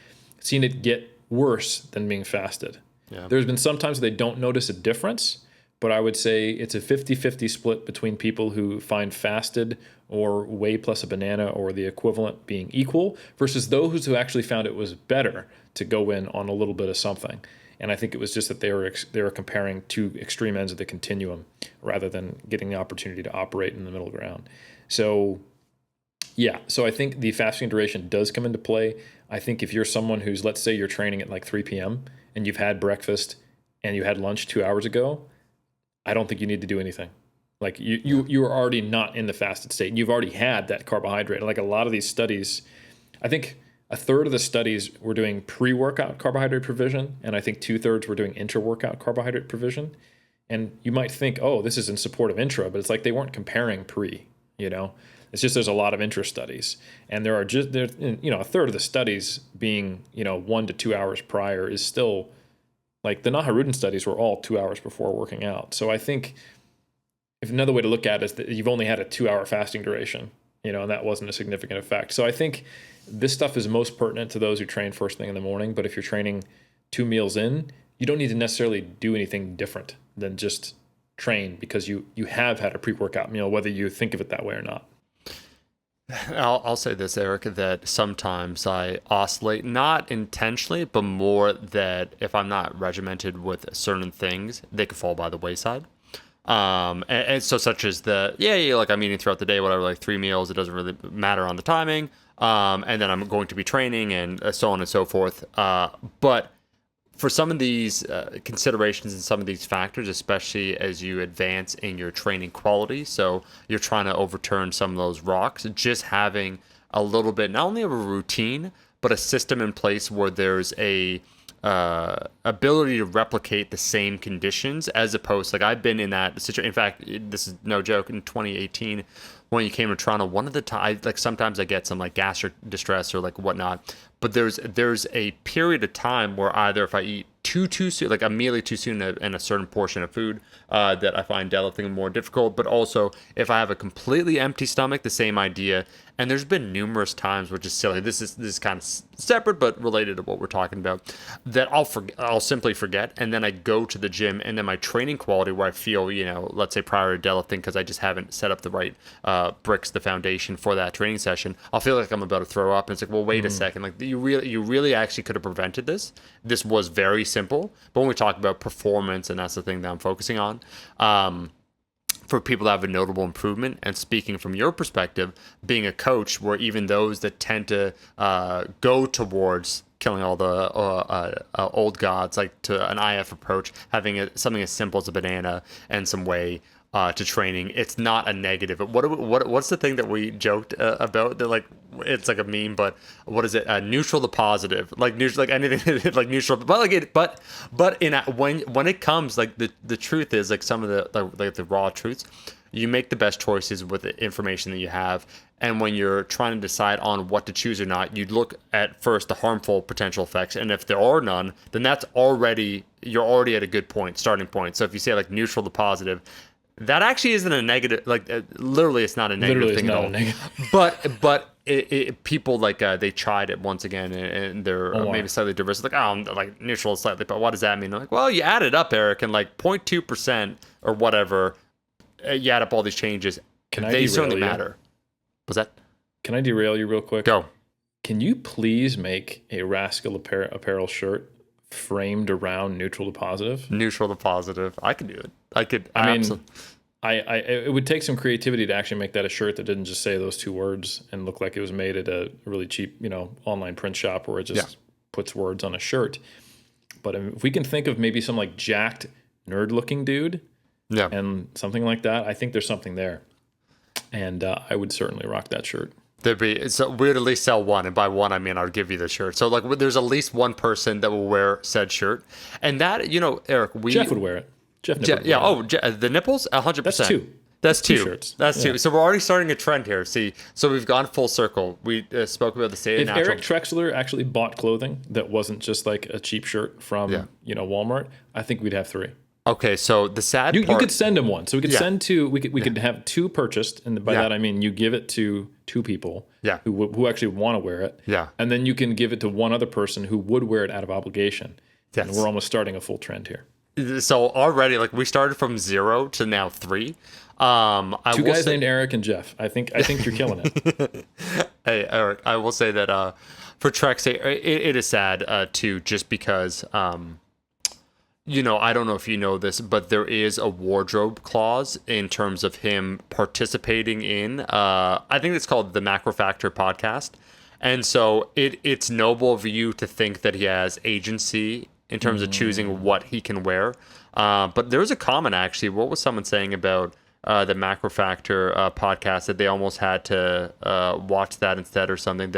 Seen it get worse than being fasted. Yeah. There's been sometimes they don't notice a difference, but I would say it's a 50-50 split between people who find fasted or whey plus a banana or the equivalent being equal versus those who actually found it was better to go in on a little bit of something. And I think it was just that they were comparing two extreme ends of the continuum rather than getting the opportunity to operate in the middle ground. So yeah, so I think the fasting duration does come into play. I think if you're someone who's, let's say you're training at like 3 p.m. and you've had breakfast and you had lunch 2 hours ago, I don't think you need to do anything. Like you are already not in the fasted state. You've already had that carbohydrate. Like a lot of these studies, I think a third of the studies were doing pre-workout carbohydrate provision, and I think 2/3 were doing intra-workout carbohydrate provision. And you might think, oh, this is in support of intra, but it's like they weren't comparing pre, It's just there's a lot of intra studies. And there are a third of the studies being, 1 to 2 hours prior is still, like the Naharudin studies were all 2 hours before working out. So I think if another way to look at it is that you've only had a 2-hour fasting duration, and that wasn't a significant effect. So I think this stuff is most pertinent to those who train first thing in the morning. But if you're training 2 meals in, you don't need to necessarily do anything different than just train because you have had a pre-workout meal, whether you think of it that way or not. I'll say this, Eric, that sometimes I oscillate, not intentionally, but more that if I'm not regimented with certain things, they could fall by the wayside. And so such as like I'm eating throughout the day, whatever, like 3 meals, it doesn't really matter on the timing. And then I'm going to be training and so on and so forth. But for some of these considerations and some of these factors, especially as you advance in your training quality, so you're trying to overturn some of those rocks, just having a little bit, not only of a routine, but a system in place where there's a ability to replicate the same conditions, as opposed, like I've been in that situation. In fact, this is no joke, in 2018, when you came to Toronto, one of the times, like sometimes I get some like gastric distress or like whatnot, but there's a period of time where either if I eat too soon, like immediately too soon in a certain portion of food, that I find deadlifting more difficult, but also if I have a completely empty stomach, the same idea. And there's been numerous times, which is silly, this is kind of separate but related to what we're talking about, that I'll simply forget, and then I go to the gym, and then my training quality, where I feel, let's say prior to deadlifting, because I just haven't set up the right bricks, the foundation for that training session, I'll feel like I'm about to throw up, and it's like, well, wait a second, like you really actually could have prevented this. This was very simple. But when we talk about performance, and that's the thing that I'm focusing on, for people to have a notable improvement, and speaking from your perspective, being a coach, where even those that tend to go towards killing all the old gods, like to an IF approach, having something as simple as a banana and some whey to training, it's not a negative. What's the thing that we joked about? That, like, it's like a meme, but what is it? Neutral to positive, like neutral, like anything, like neutral. But like but when it comes, like the truth is, like some of the raw truths, you make the best choices with the information that you have. And when you're trying to decide on what to choose or not, you look at first the harmful potential effects, and if there are none, then you're already at a good starting point. So if you say like neutral to positive, that actually isn't a negative. Like literally, it's not a negative thing at all. But people like they tried it once again, and they're maybe slightly diverse. Like, I'm like neutral slightly, but what does that mean? They're like, well, you add it up, Eric, and like 0.2% or whatever, you add up all these changes. They certainly matter. Was that? Can I derail you real quick? Go. Can you please make a Rascal Apparel shirt framed around neutral to positive. Neutral to positive. I could do it. I mean, it would take some creativity to actually make that a shirt that didn't just say those two words and look like it was made at a really cheap, online print shop where it just puts words on a shirt. But if we can think of maybe some like jacked nerd looking dude and something like that, I think there's something there. And I would certainly rock that shirt. So we'd at least sell one, and by one I mean I'll give you the shirt. So like, there's at least one person that will wear said shirt, and that Eric, Jeff would wear it. Jeff would wear it. Oh, the nipples, 100%. That's two. Shirts. That's two. So we're already starting a trend here. See, so we've gone full circle. We spoke about the state of natural. If Eric Trexler actually bought clothing that wasn't just like a cheap shirt from Walmart, I think we'd have 3. Okay, so the sad part... You could send him one. So we could send 2. We could have 2 purchased, and by that I mean you give it to 2 people who actually want to wear it. Yeah. And then you can give it to one other person who would wear it out of obligation. Yes. And we're almost starting a full trend here. So already, like, we started from 0 to now 3. 2 guys named Eric and Jeff. I think you're killing it. Hey, Eric, I will say that for Trex, it is sad too, just because... I don't know if you know this, but there is a wardrobe clause in terms of him participating in, I think it's called the Macro Factor podcast. And so it's noble of you to think that he has agency in terms of choosing what he can wear. But there was a comment, actually. What was someone saying about the Macro Factor podcast, that they almost had to watch that instead or something?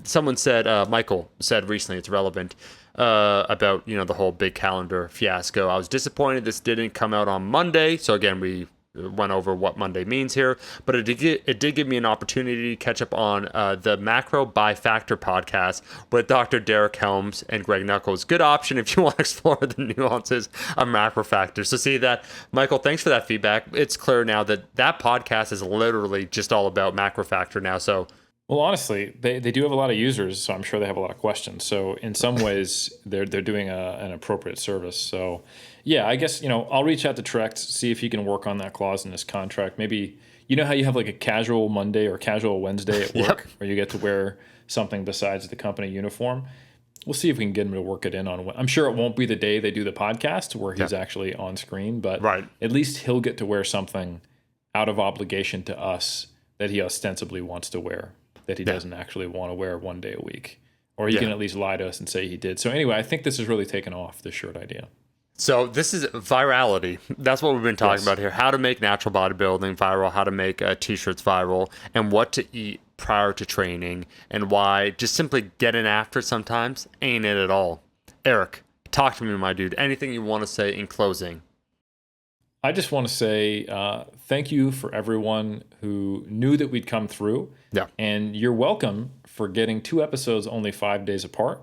Someone said, Michael said recently, it's relevant, about the whole big calendar fiasco. I was disappointed this didn't come out on Monday. So again, we went over what Monday means here, but it did give me an opportunity to catch up on the Macro by Factor podcast with Dr. Derek Helms and Greg Knuckles. Good option if you want to explore the nuances of macro factors. So see that, Michael, thanks for that feedback. It's clear now that podcast is literally just all about macro factor now. So well, honestly, they do have a lot of users, so I'm sure they have a lot of questions. So in some ways, they're doing an appropriate service. So yeah, I guess I'll reach out to Trex, see if he can work on that clause in his contract. Maybe how you have like a casual Monday or casual Wednesday at work, where you get to wear something besides the company uniform. We'll see if we can get him to work it in on. I'm sure it won't be the day they do the podcast where he's actually on screen, but at least he'll get to wear something out of obligation to us that he ostensibly wants to wear, that he doesn't actually want to wear one day a week. Or he can at least lie to us and say he did. So anyway, I think this has really taken off, this shirt idea. So this is virality. That's what we've been talking about here. How to make natural bodybuilding viral, how to make t-shirts viral, and what to eat prior to training, and why just simply getting after it sometimes ain't it at all. Eric, talk to me, my dude. Anything you want to say in closing? I just want to say thank you for everyone who knew that we'd come through. Yeah. And you're welcome for getting 2 episodes only 5 days apart.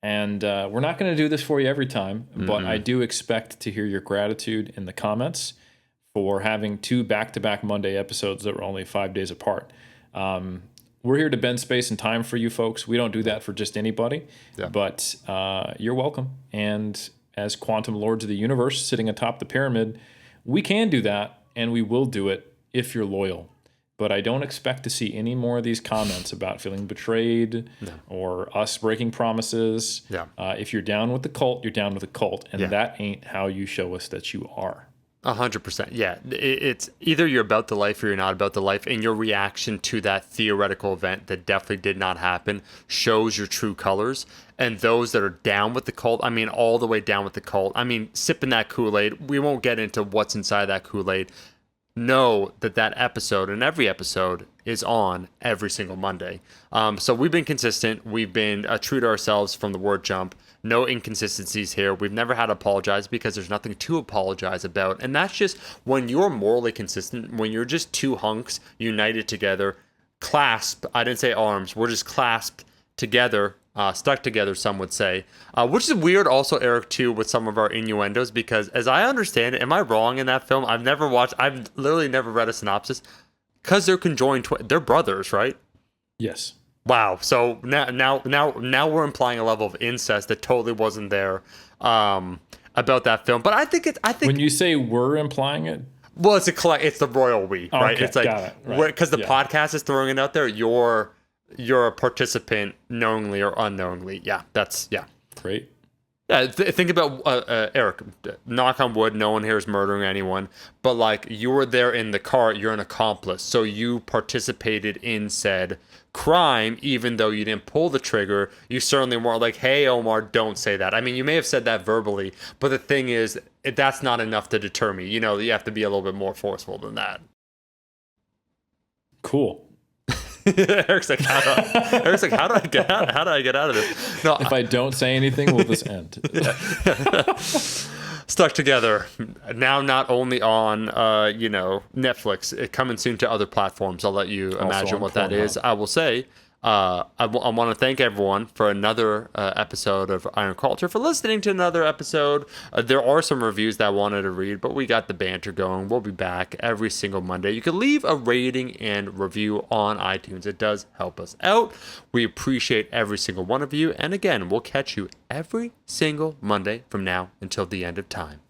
And we're not going to do this for you every time, but I do expect to hear your gratitude in the comments for having 2 back-to-back Monday episodes that were only 5 days apart. We're here to bend space and time for you folks. We don't do that for just anybody, but you're welcome. And as quantum lords of the universe sitting atop the pyramid, we can do that, and we will do it if you're loyal. But I don't expect to see any more of these comments about feeling betrayed or us breaking promises. Yeah. If you're down with the cult, you're down with the cult, and that ain't how you show us that you are. 100%. Yeah. It's either you're about the life or you're not about the life, and your reaction to that theoretical event that definitely did not happen shows your true colors. And those that are down with the cult, I mean, all the way down with the cult, I mean, sipping that Kool-Aid, we won't get into what's inside that Kool-Aid. Know that episode and every episode is on every single Monday. So we've been consistent. We've been true to ourselves from the word jump. No inconsistencies here. We've never had to apologize because there's nothing to apologize about. And that's just when you're morally consistent, when you're just 2 hunks united together, clasped. I didn't say arms. We're just clasped together, stuck together, some would say, which is weird also, Eric, too, with some of our innuendos, because as I understand it, am I wrong in that film? I've literally never read a synopsis, because they're conjoined, they're brothers, right? Yes. Wow. So now we're implying a level of incest that totally wasn't there about that film. But I think when you say we're implying it, well, it's the royal we, right? Okay, it's like, got it, right. Because the podcast is throwing it out there, you're a participant knowingly or unknowingly. Yeah, Great. Yeah, think about Eric. Knock on wood, no one here is murdering anyone. But like, you were there in the car, you're an accomplice, so you participated in said crime, even though you didn't pull the trigger. You certainly weren't like, "Hey, Omar, don't say that." I mean, you may have said that verbally, but the thing is, that's not enough to deter me. You have to be a little bit more forceful than that. Cool. Eric's like, how do I get out? How do I get out of this? No, If I don't say anything, will this end? Stuck Together now, not only on Netflix, coming soon to other platforms. I'll let you imagine what that is. I will say, I want to thank everyone for another episode of Iron Culture, for listening to another episode. There are some reviews that I wanted to read, but we got the banter going. We'll be back every single Monday. You can leave a rating and review on iTunes. It does help us out. We appreciate every single one of you. And again, we'll catch you every single Monday from now until the end of time.